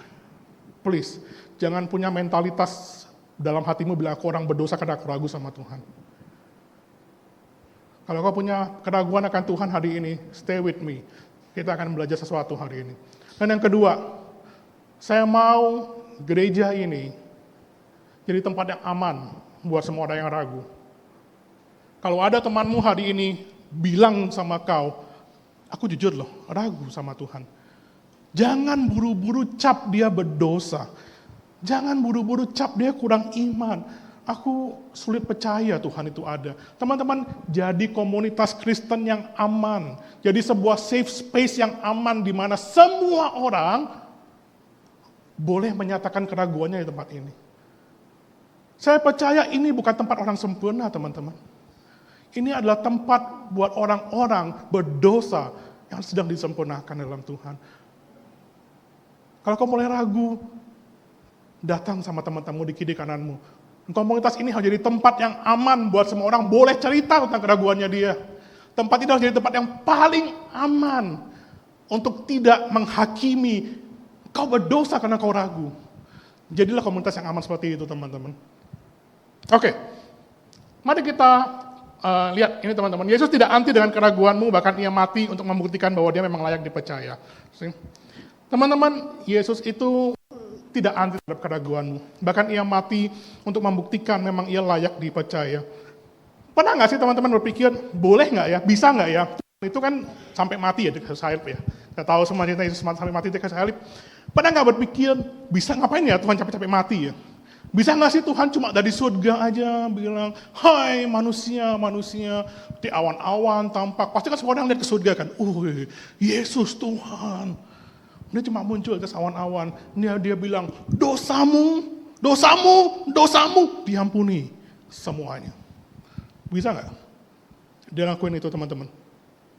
jangan punya mentalitas dalam hatimu bilang aku orang berdosa karena aku ragu sama Tuhan. Kalau kau punya keraguan akan Tuhan hari ini, stay with me. Kita akan belajar sesuatu hari ini. Dan yang kedua, saya mau gereja ini jadi tempat yang aman buat semua orang yang ragu. Kalau ada temanmu hari ini bilang sama kau, aku jujur loh, ragu sama Tuhan. Jangan buru-buru cap dia berdosa. Jangan buru-buru cap dia kurang iman. Aku sulit percaya Tuhan itu ada. Teman-teman, jadi komunitas Kristen yang aman. Jadi sebuah safe space yang aman di mana semua orang boleh menyatakan keraguannya di tempat ini. Saya percaya ini bukan tempat orang sempurna, teman-teman. Ini adalah tempat buat orang-orang berdosa yang sedang disempurnakan dalam Tuhan. Kalau kau mulai ragu, datang sama teman-temanmu di kiri kananmu. Komunitas ini harus jadi tempat yang aman buat semua orang boleh cerita tentang keraguannya dia. Tempat itu harus jadi tempat yang paling aman untuk tidak menghakimi kau berdosa karena kau ragu. Jadilah komunitas yang aman seperti itu, teman-teman. Oke, mari kita lihat ini, teman-teman. Yesus tidak anti dengan keraguanmu, bahkan ia mati untuk membuktikan bahwa dia memang layak dipercaya. Teman-teman, Yesus itu tidak anti terhadap keraguanmu. Bahkan ia mati untuk membuktikan memang ia layak dipercaya. Pernah nggak sih teman-teman berpikir, boleh nggak ya, bisa nggak ya? Itu kan sampai mati ya di kayu salib ya. Kita tahu semua cerita Yesus sampai mati di kayu salib. Pernah nggak berpikir, bisa ngapain ya Tuhan capek-capek mati ya? Bisa nggak sih Tuhan cuma dari surga aja bilang, hai manusia, manusia, di awan-awan tampak. Pasti kan semua orang lihat ke surga kan, Yesus Tuhan. Dia cuma muncul ke awan-awan. Dia bilang, dosamu, dosamu, dosamu diampuni semuanya. Bisa nggak? Dia lakuin itu, teman-teman.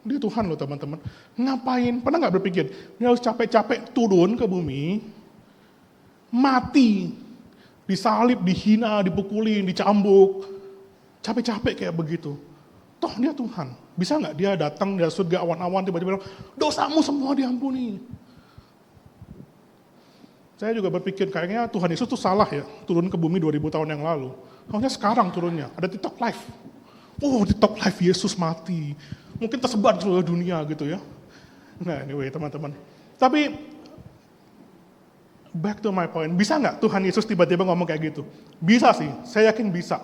Dia Tuhan loh, teman-teman. Ngapain? Pernah nggak berpikir, dia harus capek-capek turun ke bumi, mati, disalib, dihina, dipukulin, dicambuk, capek-capek kayak begitu. Toh dia Tuhan. Bisa nggak dia datang dari surga awan-awan tiba-tiba bilang, dosamu semua diampuni. Saya juga berpikir kayaknya Tuhan Yesus tuh salah ya, turun ke bumi 2000 tahun yang lalu. Harusnya sekarang turunnya, ada TikTok Live. TikTok Live Yesus mati. Mungkin tersebar di seluruh dunia gitu ya. Nah anyway teman-teman. Tapi, back to my point, bisa nggak Tuhan Yesus tiba-tiba ngomong kayak gitu? Bisa sih, saya yakin bisa.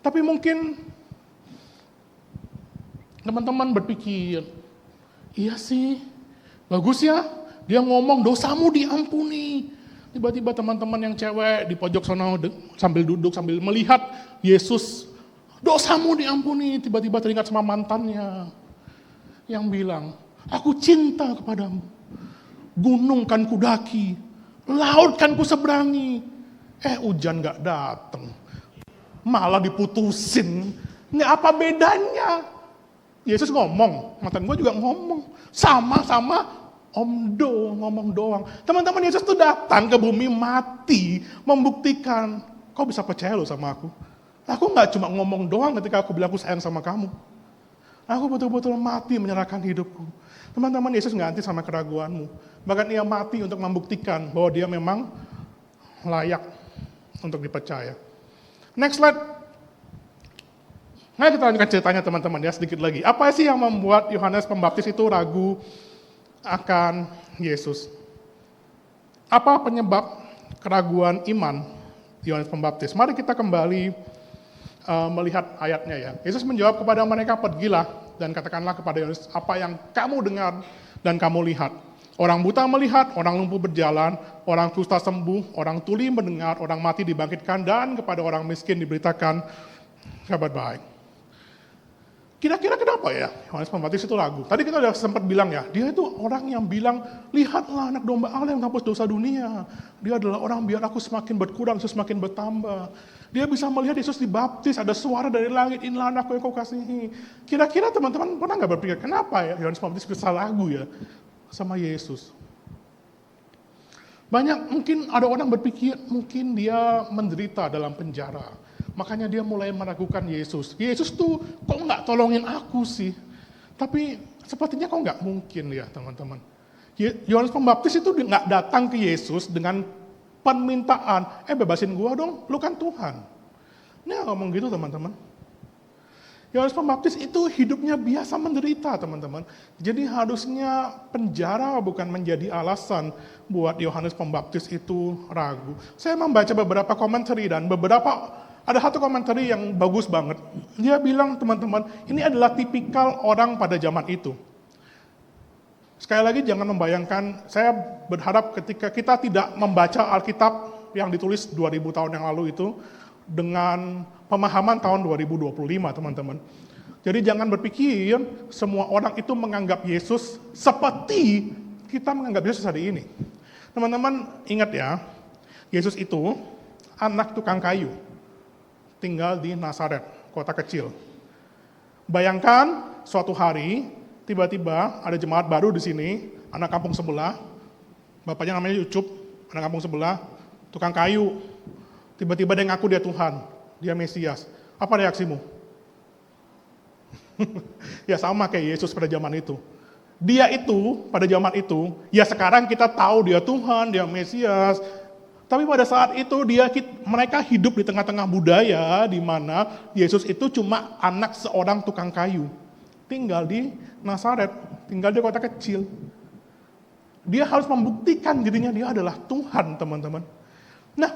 Tapi mungkin, teman-teman berpikir, iya sih, bagus ya, dia ngomong dosamu diampuni. Tiba-tiba teman-teman yang cewek di pojok sana sambil duduk, sambil melihat Yesus, dosamu diampuni. Tiba-tiba teringat sama mantannya yang bilang, aku cinta kepadamu. Gunung kan kudaki, laut kan kuseberangi. Hujan gak datang, malah diputusin. Nggak apa bedanya. Yesus ngomong, mantan gue juga ngomong. Sama-sama omdo, ngomong doang. Teman-teman, Yesus tuh datang ke bumi mati, membuktikan, kau bisa percaya loh sama aku. Aku gak cuma ngomong doang ketika aku bilang aku sayang sama kamu. Aku betul-betul mati menyerahkan hidupku. Teman-teman, Yesus gak anti sama keraguanmu. Bahkan ia mati untuk membuktikan bahwa dia memang layak untuk dipercaya. Next slide. Nah, kita lanjutkan ceritanya teman-teman ya, sedikit lagi. Apa sih yang membuat Yohanes Pembaptis itu ragu akan Yesus? Apa penyebab keraguan iman Yohanes Pembaptis? Mari kita kembali melihat ayatnya ya. Yesus menjawab kepada mereka, pergilah dan katakanlah kepada Yohanes apa yang kamu dengar dan kamu lihat. Orang buta melihat, orang lumpuh berjalan, orang kusta sembuh, orang tuli mendengar, orang mati dibangkitkan, dan kepada orang miskin diberitakan kabar baik. Kira-kira kenapa ya Yohanes Pembaptis itu ragu? Tadi kita udah sempat bilang ya, dia itu orang yang bilang, lihatlah anak domba Allah yang menghapus dosa dunia. Dia adalah orang biar aku semakin berkurang, Yesus semakin bertambah. Dia bisa melihat Yesus dibaptis, ada suara dari langit, inilah anakku yang kau kasihi. Kira-kira teman-teman pernah nggak berpikir, kenapa ya Yohanes Pembaptis bisa ragu ya sama Yesus? Mungkin ada orang berpikir, mungkin dia menderita dalam penjara. Makanya dia mulai meragukan Yesus. Yesus tuh kok nggak tolongin aku sih? Tapi sepertinya kok nggak mungkin ya teman-teman. Yohanes Pembaptis itu nggak datang ke Yesus dengan permintaan, bebasin gua dong, lu kan Tuhan. Dia ngomong gitu teman-teman. Yohanes Pembaptis itu hidupnya biasa menderita teman-teman. Jadi harusnya penjara bukan menjadi alasan buat Yohanes Pembaptis itu ragu. Saya membaca beberapa komentari dan ada satu komentari yang bagus banget. Dia bilang, teman-teman, ini adalah tipikal orang pada zaman itu. Sekali lagi jangan membayangkan, saya berharap ketika kita tidak membaca Alkitab yang ditulis 2000 tahun yang lalu itu dengan pemahaman tahun 2025, teman-teman. Jadi jangan berpikir semua orang itu menganggap Yesus seperti kita menganggap Yesus hari ini. Teman-teman ingat ya, Yesus itu anak tukang kayu, tinggal di Nazaret, kota kecil. Bayangkan suatu hari, tiba-tiba ada jemaat baru di sini, anak kampung sebelah, bapaknya namanya Ucup, anak kampung sebelah, tukang kayu. Tiba-tiba dia ngaku dia Tuhan, dia Mesias. Apa reaksimu? Ya sama kayak Yesus pada zaman itu. Dia itu, pada zaman itu, ya sekarang kita tahu dia Tuhan, dia Mesias. Tapi pada saat itu mereka hidup di tengah-tengah budaya di mana Yesus itu cuma anak seorang tukang kayu. Tinggal di Nazaret, tinggal di kota kecil. Dia harus membuktikan dirinya dia adalah Tuhan, teman-teman. Nah,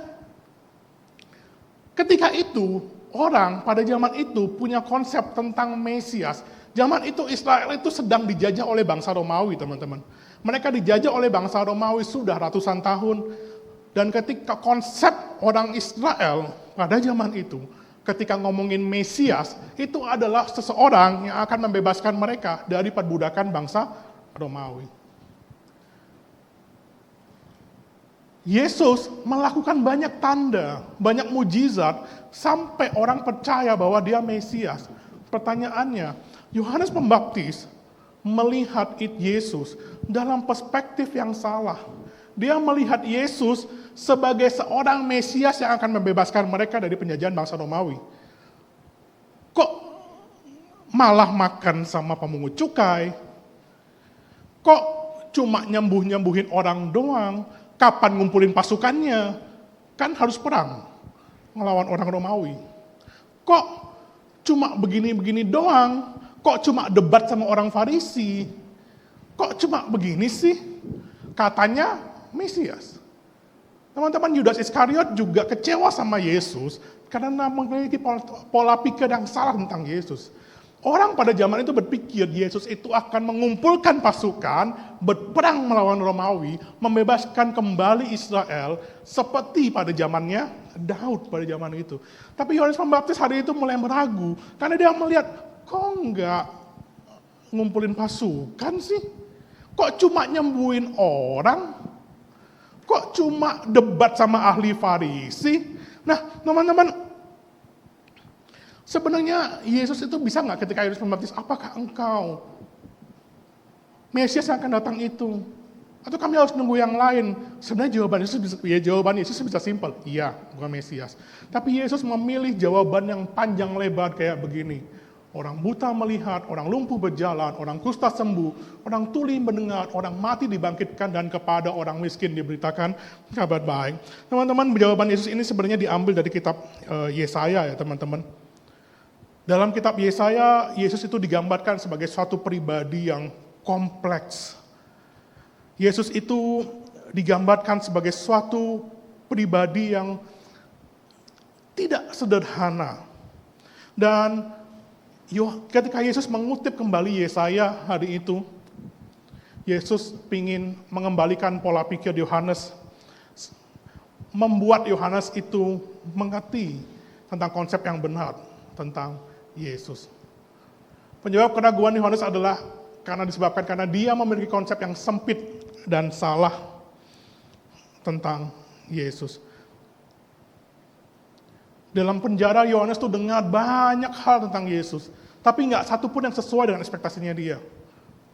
ketika itu, orang pada zaman itu punya konsep tentang Mesias. Zaman itu Israel itu sedang dijajah oleh bangsa Romawi, teman-teman. Mereka dijajah oleh bangsa Romawi sudah ratusan tahun. Dan ketika konsep orang Israel pada zaman itu, ketika ngomongin Mesias, itu adalah seseorang yang akan membebaskan mereka dari perbudakan bangsa Romawi. Yesus melakukan banyak tanda, banyak mujizat, sampai orang percaya bahwa dia Mesias. Pertanyaannya, Yohanes Pembaptis melihat Yesus dalam perspektif yang salah. Dia melihat Yesus sebagai seorang Mesias yang akan membebaskan mereka dari penjajahan bangsa Romawi. Kok malah makan sama pemungut cukai? Kok cuma nyembuhin orang doang? Kapan ngumpulin pasukannya? Kan harus perang melawan orang Romawi. Kok cuma begini-begini doang? Kok cuma debat sama orang Farisi? Kok cuma begini sih? Katanya Mesias. Teman-teman, Yudas Iskariot juga kecewa sama Yesus karena memiliki pola pikir yang salah tentang Yesus. Orang pada zaman itu berpikir Yesus itu akan mengumpulkan pasukan, berperang melawan Romawi, membebaskan kembali Israel seperti pada zamannya Daud pada zaman itu. Tapi Yohanes Pembaptis hari itu mulai meragu karena dia melihat, kok enggak ngumpulin pasukan sih? Kok cuma nyembuhin orang? Kok cuma debat sama ahli Farisi? Nah, teman-teman, sebenarnya Yesus itu bisa nggak ketika Yohanes Pembaptis, apakah engkau Mesias yang akan datang itu? Atau kami harus nunggu yang lain? Sebenarnya jawaban Yesus bisa simpel, iya, bukan Mesias. Tapi Yesus memilih jawaban yang panjang lebar kayak begini. Orang buta melihat, orang lumpuh berjalan, orang kusta sembuh, orang tuli mendengar, orang mati dibangkitkan, dan kepada orang miskin diberitakan kabar baik. Teman-teman, jawaban Yesus ini sebenarnya diambil dari kitab Yesaya ya teman-teman. Dalam kitab Yesaya, Yesus itu digambarkan sebagai suatu pribadi yang kompleks. Yesus itu digambarkan sebagai suatu pribadi yang tidak sederhana. Dan ketika Yesus mengutip kembali Yesaya hari itu, Yesus ingin mengembalikan pola pikir Yohanes, membuat Yohanes itu mengerti tentang konsep yang benar tentang Yesus. Penyebab keraguan Yohanes adalah disebabkan karena dia memiliki konsep yang sempit dan salah tentang Yesus. Dalam penjara Yohanes tuh dengar banyak hal tentang Yesus, tapi nggak satu pun yang sesuai dengan ekspektasinya dia.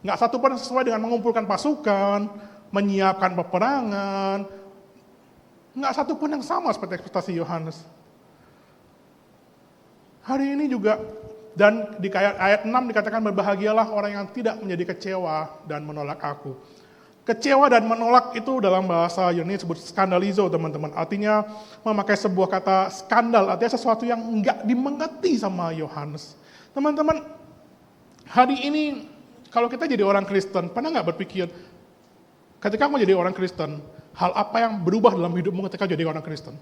Nggak satu pun yang sesuai dengan mengumpulkan pasukan, menyiapkan peperangan. Nggak satu pun yang sama seperti ekspektasi Yohanes. Hari ini juga, dan di ayat 6 dikatakan, berbahagialah orang yang tidak menjadi kecewa dan menolak aku. Kecewa dan menolak itu dalam bahasa Yunani disebut skandalizo, teman-teman. Artinya memakai sebuah kata skandal, artinya sesuatu yang enggak dimengerti sama Yohanes. Teman-teman, hari ini kalau kita jadi orang Kristen, pernah nggak berpikir, ketika kamu jadi orang Kristen, hal apa yang berubah dalam hidupmu ketika jadi orang Kristen?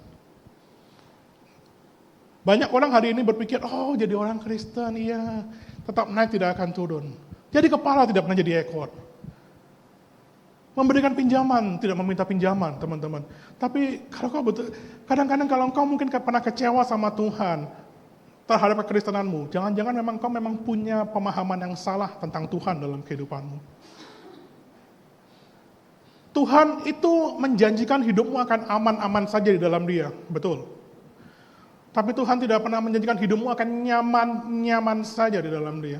Banyak orang hari ini berpikir, oh jadi orang Kristen, iya, tetap naik tidak akan turun. Jadi kepala tidak pernah jadi ekor. Memberikan pinjaman, tidak meminta pinjaman, teman-teman. Tapi kadang-kadang kalau engkau mungkin pernah kecewa sama Tuhan terhadap kekristenanmu, jangan-jangan kau memang punya pemahaman yang salah tentang Tuhan dalam kehidupanmu. Tuhan itu menjanjikan hidupmu akan aman-aman saja di dalam Dia, betul. Tapi Tuhan tidak pernah menjanjikan hidupmu akan nyaman-nyaman saja di dalam Dia.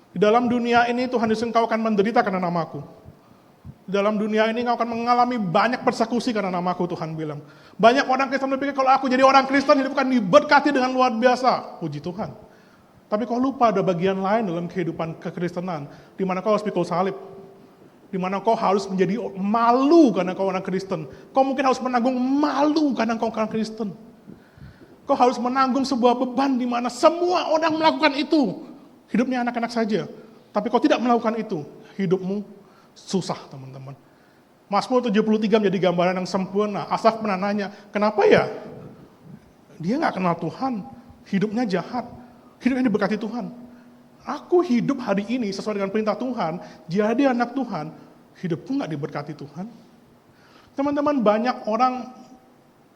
Di dalam dunia ini Tuhan Yesus engkau akan menderita karena namaku. Di dalam dunia ini engkau akan mengalami banyak persekusi karena namaku, Tuhan bilang. Banyak orang Kristen berpikir kalau aku jadi orang Kristen hidup akan diberkati dengan luar biasa. Puji Tuhan. Tapi kau lupa ada bagian lain dalam kehidupan kekristenan, di mana kau harus pikul salib. Di mana kau harus menjadi malu karena kau orang Kristen. Kau mungkin harus menanggung malu karena kau orang Kristen. Kau harus menanggung sebuah beban di mana semua orang melakukan itu. Hidupnya anak-anak saja. Tapi kau tidak melakukan itu. Hidupmu susah, teman-teman. Mazmur 73 menjadi gambaran yang sempurna. Asaf pernah nanya, kenapa ya? Dia nggak kenal Tuhan. Hidupnya jahat. Hidupnya diberkati Tuhan. Aku hidup hari ini sesuai dengan perintah Tuhan, jadi anak Tuhan, hidupku nggak diberkati Tuhan. Teman-teman, banyak orang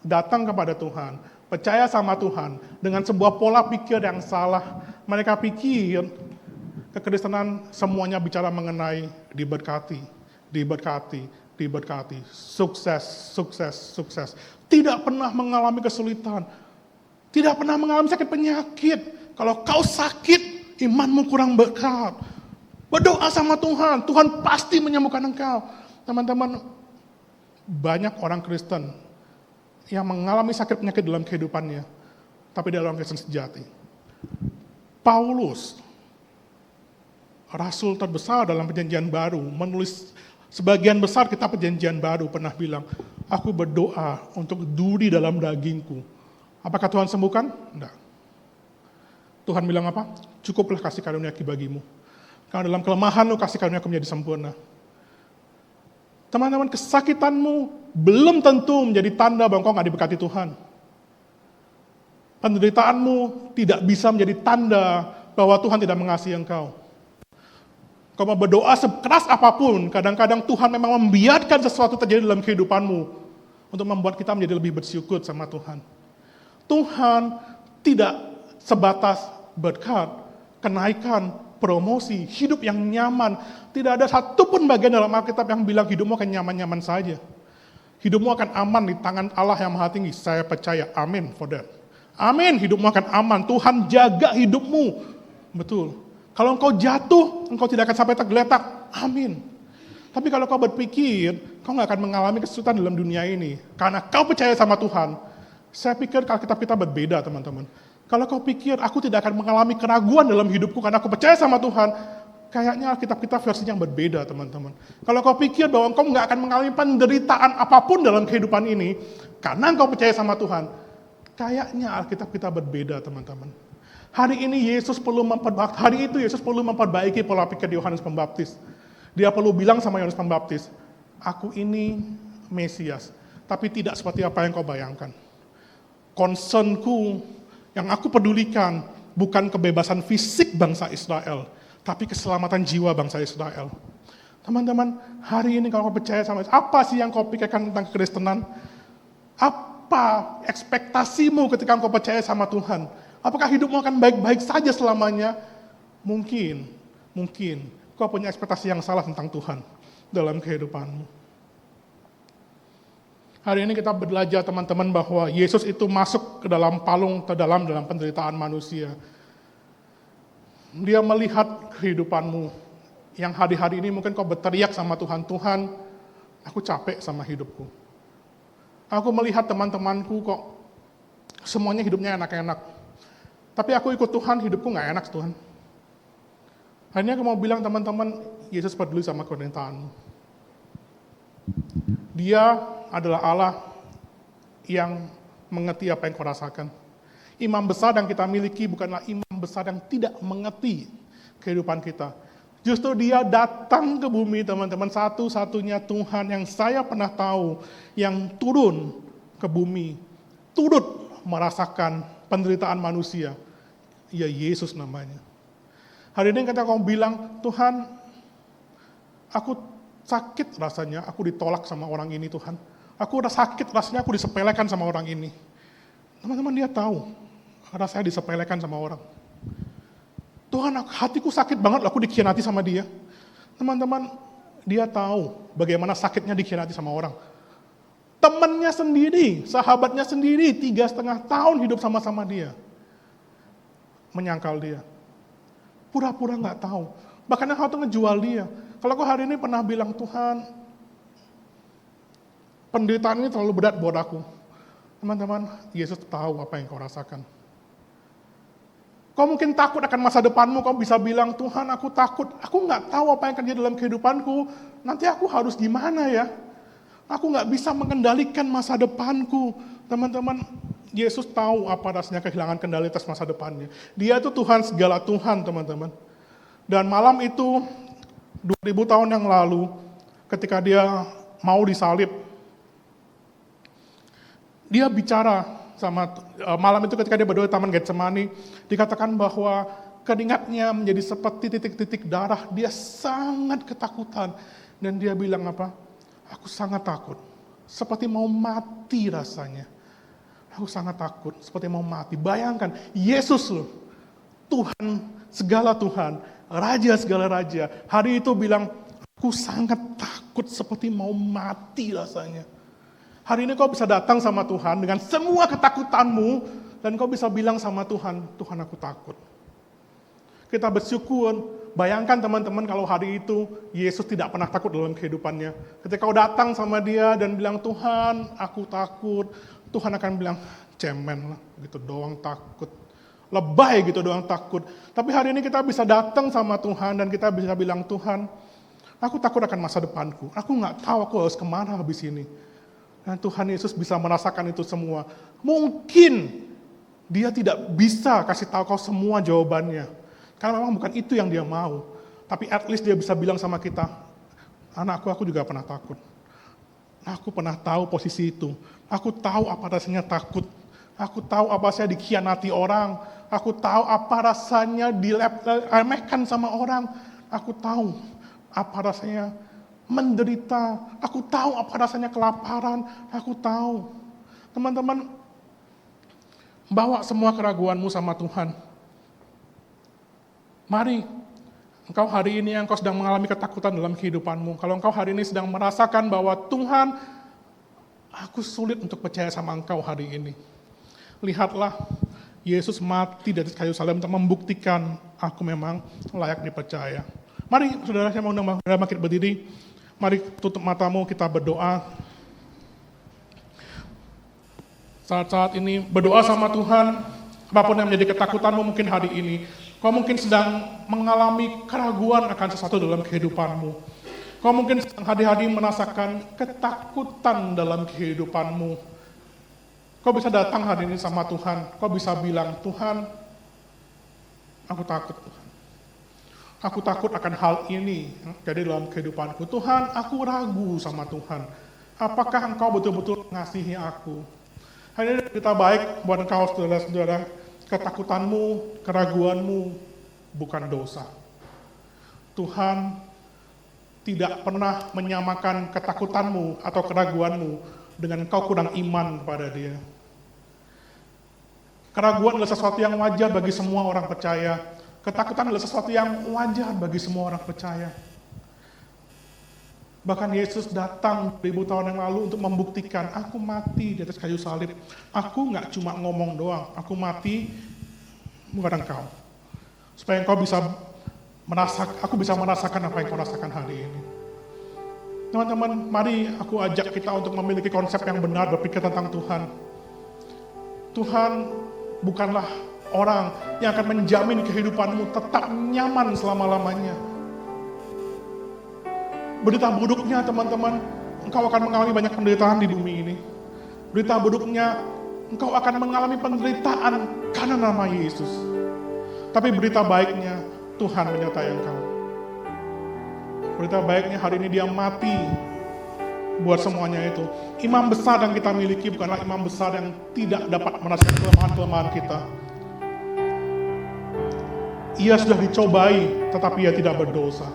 datang kepada Tuhan, percaya sama Tuhan, dengan sebuah pola pikir yang salah. Mereka pikir kekristenan semuanya bicara mengenai diberkati, diberkati, diberkati, sukses, sukses, sukses. Tidak pernah mengalami kesulitan, tidak pernah mengalami sakit penyakit. Kalau kau sakit, imanmu kurang berkat. Berdoa sama Tuhan, Tuhan pasti menyembuhkan engkau. Teman-teman, banyak orang Kristen yang mengalami sakit penyakit dalam kehidupannya, tapi dia orang Kristen sejati. Paulus, rasul terbesar dalam perjanjian baru, menulis sebagian besar kitab perjanjian baru, pernah bilang, aku berdoa untuk duri dalam dagingku. Apakah Tuhan sembuhkan? Tidak. Tuhan bilang apa? Cukuplah kasih karunia-Ku bagimu. Karena dalam kelemahanmu kasih karunia-Ku menjadi sempurna. Teman-teman, kesakitanmu belum tentu menjadi tanda bahwa kau nggak diberkati Tuhan. Penderitaanmu tidak bisa menjadi tanda bahwa Tuhan tidak mengasihi engkau. Kau mau berdoa sekeras apapun, kadang-kadang Tuhan memang membiarkan sesuatu terjadi dalam kehidupanmu untuk membuat kita menjadi lebih bersyukur sama Tuhan. Tuhan tidak sebatas berkat, kenaikan, promosi, hidup yang nyaman. Tidak ada satupun bagian dalam Alkitab yang bilang hidupmu akan nyaman-nyaman saja. Hidupmu akan aman di tangan Allah yang maha tinggi. Saya percaya, amin for that. Amin, hidupmu akan aman. Tuhan jaga hidupmu. Betul. Kalau engkau jatuh, engkau tidak akan sampai tergeletak. Amin. Tapi kalau kau berpikir, kau nggak akan mengalami kesulitan dalam dunia ini. Karena kau percaya sama Tuhan. Saya pikir Alkitab kita berbeda, teman-teman. Kalau kau pikir aku tidak akan mengalami keraguan dalam hidupku karena aku percaya sama Tuhan, kayaknya Alkitab kita versi yang berbeda, teman-teman. Kalau kau pikir bahwa engkau nggak akan mengalami penderitaan apapun dalam kehidupan ini, karena engkau percaya sama Tuhan, kayaknya Alkitab kita berbeda, teman-teman. Hari itu Yesus perlu memperbaiki pola pikir Yohanes Pembaptis. Dia perlu bilang sama Yohanes Pembaptis, aku ini Mesias, tapi tidak seperti apa yang kau bayangkan. Concernku yang aku pedulikan bukan kebebasan fisik bangsa Israel, tapi keselamatan jiwa bangsa Israel. Teman-teman, hari ini kalau kau percaya sama Yesus, apa sih yang kau pikirkan tentang kekristenan? Apa ekspektasimu ketika kau percaya sama Tuhan? Apakah hidupmu akan baik-baik saja selamanya? Mungkin kau punya ekspektasi yang salah tentang Tuhan dalam kehidupanmu. Hari ini kita belajar, teman-teman, bahwa Yesus itu masuk ke dalam palung terdalam dalam penderitaan manusia. Dia melihat kehidupanmu yang hari-hari ini mungkin kau berteriak sama Tuhan, Tuhan, aku capek sama hidupku. Aku melihat teman-temanku kok semuanya hidupnya enak-enak. Tapi aku ikut Tuhan, hidupku nggak enak, Tuhan. Hari ini aku mau bilang, teman-teman, Yesus peduli sama kerendahanmu. Dia adalah Allah yang mengerti apa yang kau rasakan. Imam besar yang kita miliki bukanlah imam besar yang tidak mengerti kehidupan kita. Justru dia datang ke bumi, teman-teman, satu-satunya Tuhan yang saya pernah tahu yang turun ke bumi, turut merasakan penderitaan manusia. Ya, Yesus namanya. Hari ini ketika kau bilang, Tuhan, aku sakit rasanya, aku ditolak sama orang ini, Tuhan. Aku udah sakit rasanya, aku disepelekan sama orang ini. Teman-teman, dia tahu rasanya disepelekan sama orang. Tuhan, hatiku sakit banget, aku dikhianati sama dia. Teman-teman, Dia tahu bagaimana sakitnya dikhianati sama orang. Temannya sendiri, sahabatnya sendiri, 3,5 tahun hidup sama-sama dia. Menyangkal dia. Pura-pura nggak tahu. Bahkan yang kau tuh ngejual dia. Kalau kau hari ini pernah bilang, Tuhan, penderitaan ini terlalu berat buat aku. Teman-teman, Yesus tahu apa yang kau rasakan. Kau mungkin takut akan masa depanmu, kau bisa bilang, Tuhan aku takut, aku nggak tahu apa yang akan terjadi dalam kehidupanku, nanti aku harus gimana ya? Aku nggak bisa mengendalikan masa depanku. Teman-teman, Yesus tahu apa rasanya kehilangan kendali atas masa depannya. Dia itu Tuhan segala Tuhan, teman-teman. Dan malam itu, 2000 tahun yang lalu, ketika dia mau disalib, dia bicara malam itu ketika dia berdoa di Taman Getsemani, dikatakan bahwa keringatnya menjadi seperti titik-titik darah. Dia sangat ketakutan. Dan dia bilang apa? Aku sangat takut. Seperti mau mati rasanya. Aku sangat takut. Seperti mau mati. Bayangkan, Yesus loh. Tuhan, segala Tuhan. Raja segala raja. Hari itu bilang, aku sangat takut seperti mau mati rasanya. Hari ini kau bisa datang sama Tuhan dengan semua ketakutanmu, dan kau bisa bilang sama Tuhan, Tuhan aku takut. Kita bersyukur, bayangkan teman-teman kalau hari itu Yesus tidak pernah takut dalam kehidupannya. Ketika kau datang sama dia dan bilang, Tuhan aku takut, Tuhan akan bilang, cemen lah, gitu doang takut. Lebay gitu doang takut. Tapi hari ini kita bisa datang sama Tuhan dan kita bisa bilang, Tuhan, aku takut akan masa depanku. Aku nggak tahu aku harus kemana habis ini. Dan Tuhan Yesus bisa merasakan itu semua. Mungkin dia tidak bisa kasih tahu kau semua jawabannya. Karena memang bukan itu yang dia mau. Tapi at least dia bisa bilang sama kita, anakku aku juga pernah takut. Aku pernah tahu posisi itu. Aku tahu apa rasanya takut. Aku tahu apa rasanya dikhianati orang. Aku tahu apa rasanya diremehkan sama orang. Aku tahu apa rasanya menderita, aku tahu apa rasanya kelaparan, aku tahu. Teman-teman, bawa semua keraguanmu sama Tuhan. Mari, engkau hari ini engkau sedang mengalami ketakutan dalam kehidupanmu. Kalau engkau hari ini sedang merasakan bahwa Tuhan, aku sulit untuk percaya sama engkau hari ini. Lihatlah, Yesus mati dari kayu salib untuk membuktikan aku memang layak dipercaya. Mari, saudara, saya mau undang saudara bangkit berdiri. Mari tutup matamu, kita berdoa. Saat-saat ini berdoa sama Tuhan, apapun yang menjadi ketakutanmu mungkin hari ini. Kau mungkin sedang mengalami keraguan akan sesuatu dalam kehidupanmu. Kau mungkin sedang hari-hari merasakan ketakutan dalam kehidupanmu. Kau bisa datang hari ini sama Tuhan. Kau bisa bilang, Tuhan, aku takut Tuhan. Aku takut akan hal ini jadi dalam kehidupanku. Tuhan, aku ragu sama Tuhan. Apakah engkau betul-betul mengasihi aku? Hari ini berita baik buat engkau saudara-saudara. Ketakutanmu, keraguanmu bukan dosa. Tuhan tidak pernah menyamakan ketakutanmu atau keraguanmu dengan engkau kurang iman kepada Dia. Keraguan adalah sesuatu yang wajar bagi semua orang percaya. Ketakutan adalah sesuatu yang wajar bagi semua orang percaya. Bahkan Yesus datang 2000 tahun yang lalu untuk membuktikan, aku mati di atas kayu salib. Aku nggak cuma ngomong doang, aku mati buat engkau. Supaya engkau bisa aku bisa merasakan apa yang kau rasakan hari ini. Teman-teman, mari aku ajak kita untuk memiliki konsep yang benar berpikir tentang Tuhan. Tuhan bukanlah orang yang akan menjamin kehidupanmu tetap nyaman selama-lamanya. Berita buruknya teman-teman, engkau akan mengalami banyak penderitaan di bumi ini. Berita buruknya, engkau akan mengalami penderitaan karena nama Yesus. Tapi berita baiknya, Tuhan menyertai engkau. Berita baiknya hari ini Dia mati buat semuanya itu. Imam besar yang kita miliki bukanlah imam besar yang tidak dapat merasakan kelemahan-kelemahan kita. Ia sudah dicobai, tetapi ia tidak berdosa.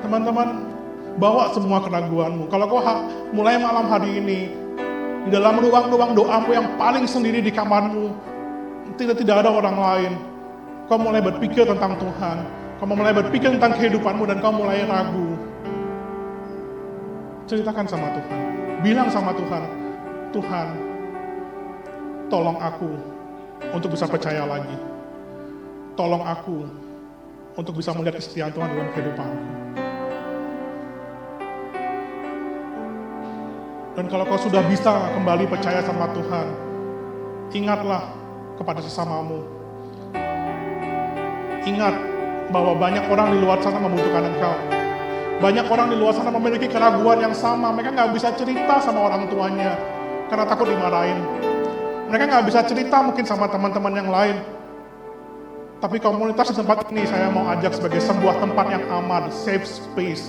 Teman-teman, bawa semua keraguanmu. Kalau kau mulai malam hari ini, di dalam ruang-ruang doamu yang paling sendiri di kamarmu, tidak ada orang lain. Kau mulai berpikir tentang Tuhan. Kau mulai berpikir tentang kehidupanmu dan kau mulai ragu. ceritakan sama Tuhan. Bilang sama Tuhan, Tuhan, tolong aku untuk bisa percaya lagi. Tolong aku untuk bisa melihat kesetiaan Tuhan dalam kehidupanku. Dan kalau kau sudah bisa kembali percaya sama Tuhan, ingatlah kepada sesamamu. Ingat bahwa banyak orang di luar sana membutuhkan engkau. Banyak orang di luar sana memiliki keraguan yang sama. Mereka nggak bisa cerita sama orang tuanya karena takut dimarahin. Mereka nggak bisa cerita mungkin sama teman-teman yang lain. Tapi komunitas di tempat ini saya mau ajak sebagai sebuah tempat yang aman, safe space.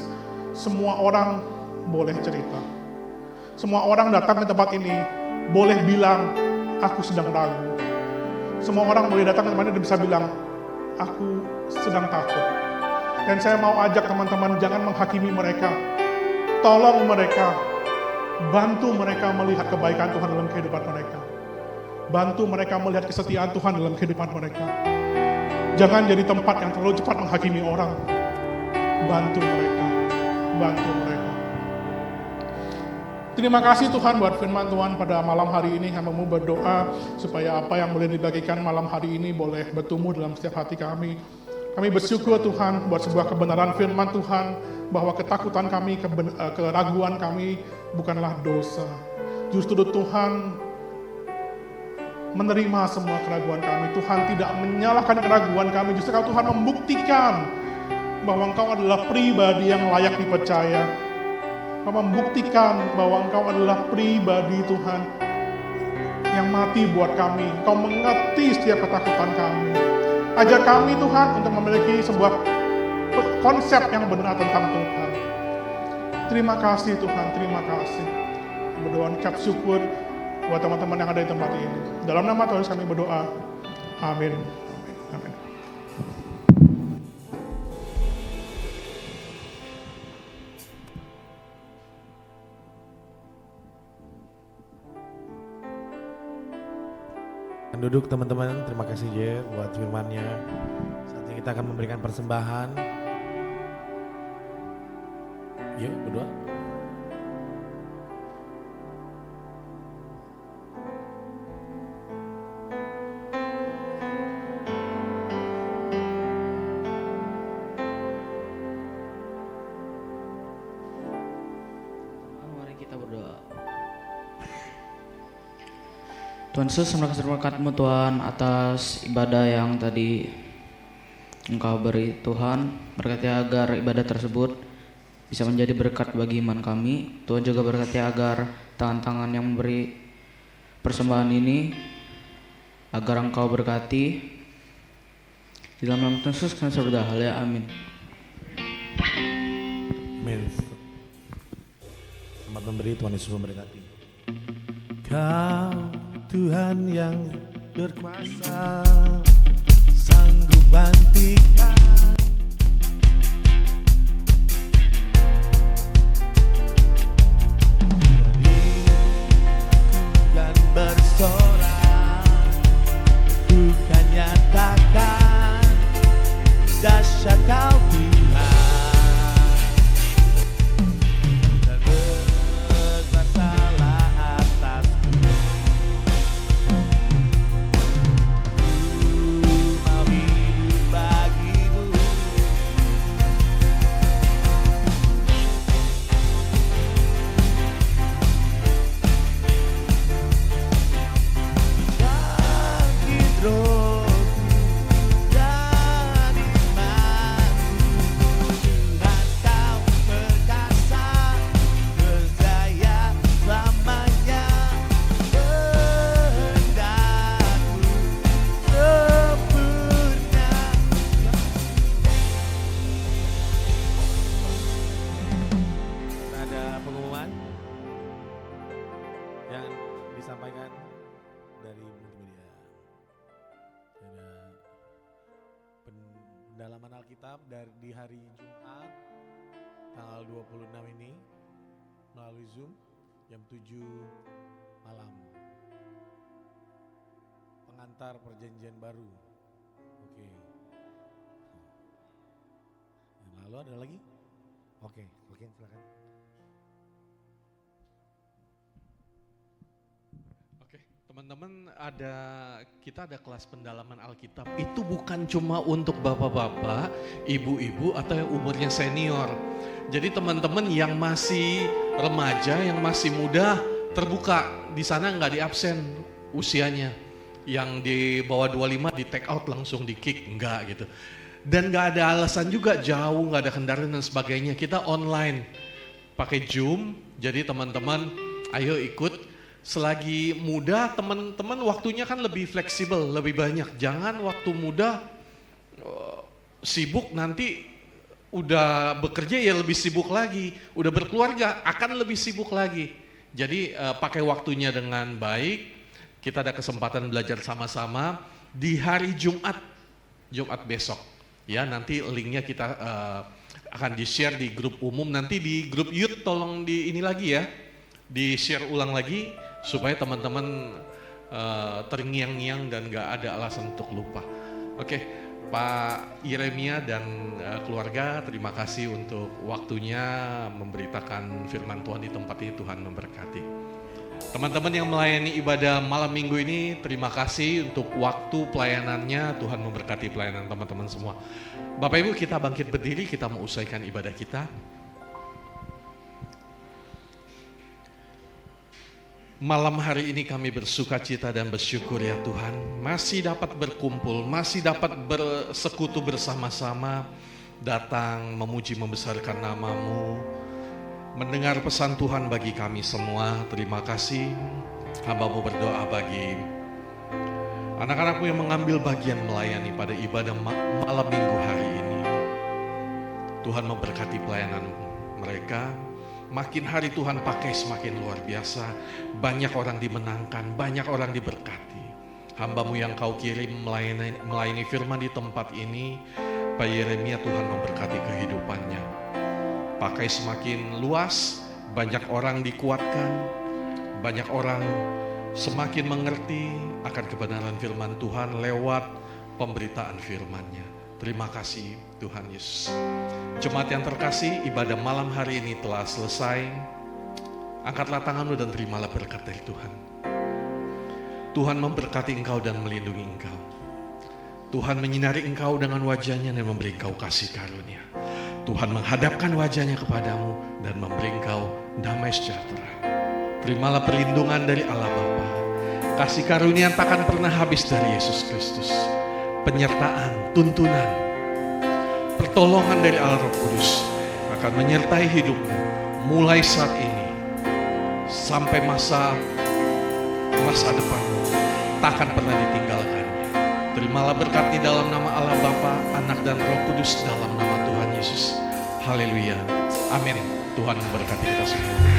Semua orang boleh cerita. Semua orang datang ke tempat ini boleh bilang, aku sedang ragu. Semua orang boleh datang ke tempat ini dan bisa bilang, aku sedang takut. Dan saya mau ajak teman-teman jangan menghakimi mereka. Tolong mereka. Bantu mereka melihat kebaikan Tuhan dalam kehidupan mereka. Bantu mereka melihat kesetiaan Tuhan dalam kehidupan mereka. Jangan jadi tempat yang terlalu cepat menghakimi orang. Bantu mereka. Bantu mereka. Terima kasih Tuhan buat firman Tuhan pada malam hari ini. Kami mau berdoa supaya apa yang boleh dibagikan malam hari ini boleh bertumbuh dalam setiap hati kami. Kami bersyukur Tuhan buat sebuah kebenaran firman Tuhan bahwa ketakutan kami, keraguan kami bukanlah dosa. Justru Tuhan menerima semua keraguan kami. Tuhan tidak menyalahkan keraguan kami. Justru Tuhan membuktikan bahwa Engkau adalah pribadi yang layak dipercaya. Kau membuktikan bahwa Engkau adalah pribadi Tuhan yang mati buat kami. Engkau mengerti setiap ketakutan kami. Ajar kami Tuhan untuk memiliki sebuah konsep yang benar tentang Tuhan. Terima kasih Tuhan, terima kasih. Berdoa ucap syukur buat teman-teman yang ada di tempat ini. Dalam nama Tuhan kami berdoa. Amin. Amin. Duduk teman-teman, terima kasih Jer buat firman-Nya. Saat ini kita akan memberikan persembahan. Yuk berdoa. Mari kita berdoa. Tuhan Yesus, terima kasih berkat-Mu Tuhan atas ibadah yang tadi Engkau beri Tuhan. Berkati agar ibadah tersebut bisa menjadi berkat bagi iman kami. Tuhan juga berkati agar tangan-tangan yang memberi persembahan ini agar Engkau berkati. Di dalam nama Tuhan Yesus kami berdoa, haleluya, amin. Amin. Selamat memberi, Tuhan Yesus memberkati. Kau Tuhan yang berkuasa, sanggup bantikan dan bersorak, bukan nyatakan dahsyat Kau Tuhan. Disampaikan dari multimedia. Ada pendalaman Alkitab dari di hari Jumat tanggal 26 ini melalui Zoom jam 7 malam. Pengantar perjanjian baru. Oke. Lalu ada lagi? Oke, silakan. Teman-teman, kita ada kelas pendalaman Alkitab. Itu bukan cuma untuk bapak-bapak, ibu-ibu atau yang umurnya senior. Jadi teman-teman yang masih remaja, yang masih muda, terbuka. Di sana nggak diabsen usianya. Yang di bawah 25 di take out langsung di kick, enggak gitu. Dan nggak ada alasan juga jauh, nggak ada kendaraan dan sebagainya. Kita online, pakai Zoom. Jadi teman-teman, ayo ikut. Selagi muda, teman-teman waktunya kan lebih fleksibel, lebih banyak. Jangan waktu muda sibuk, nanti udah bekerja ya lebih sibuk lagi. Udah berkeluarga akan lebih sibuk lagi. Jadi pakai waktunya dengan baik. Kita ada kesempatan belajar sama-sama di hari Jumat besok. Ya, nanti linknya kita akan di-share di grup umum. Nanti di grup youth tolong di ini lagi ya, di-share ulang lagi. Supaya teman-teman terngiang-ngiang dan gak ada alasan untuk lupa. Oke, Pak Yeremia dan keluarga, terima kasih untuk waktunya memberitakan firman Tuhan di tempat ini. Tuhan memberkati. Teman-teman yang melayani ibadah malam minggu ini, terima kasih untuk waktu pelayanannya. Tuhan memberkati pelayanan teman-teman semua. Bapak Ibu, kita bangkit berdiri, kita mau usaikan ibadah kita. Malam hari ini kami bersuka cita dan bersyukur ya Tuhan, masih dapat berkumpul, masih dapat bersekutu bersama-sama, datang memuji membesarkan nama-Mu, mendengar pesan Tuhan bagi kami semua. Terima kasih. Hamba-Mu berdoa bagi anak-anak-Mu yang mengambil bagian melayani pada ibadah malam minggu hari ini. Tuhan memberkati pelayanan mereka. Makin hari Tuhan pakai semakin luar biasa. Banyak orang dimenangkan, banyak orang diberkati. Hamba-Mu yang Kau kirim melayani firman di tempat ini, Pak Yeremia, Tuhan memberkati kehidupannya. Pakai semakin luas, banyak orang dikuatkan, banyak orang semakin mengerti akan kebenaran firman Tuhan lewat pemberitaan firman-Nya. Terima kasih Tuhan Yesus. Jemaat yang terkasih, ibadah malam hari ini telah selesai. Angkatlah tanganmu dan terimalah berkat dari Tuhan. Tuhan memberkati engkau dan melindungi engkau. Tuhan menyinari engkau dengan wajahnya dan memberi engkau kasih karunia. Tuhan menghadapkan wajahnya kepadamu dan memberi engkau damai sejahtera. Terimalah perlindungan dari Allah Bapa. Kasih karunia yang takkan pernah habis dari Yesus Kristus. Penyertaan, tuntunan, pertolongan dari Allah Roh Kudus akan menyertai hidupmu mulai saat ini sampai masa depanmu, tak akan pernah ditinggalkannya. Terimalah berkat di dalam nama Allah Bapa, Anak dan Roh Kudus, dalam nama Tuhan Yesus. Haleluya. Amin. Tuhan memberkati kita semua.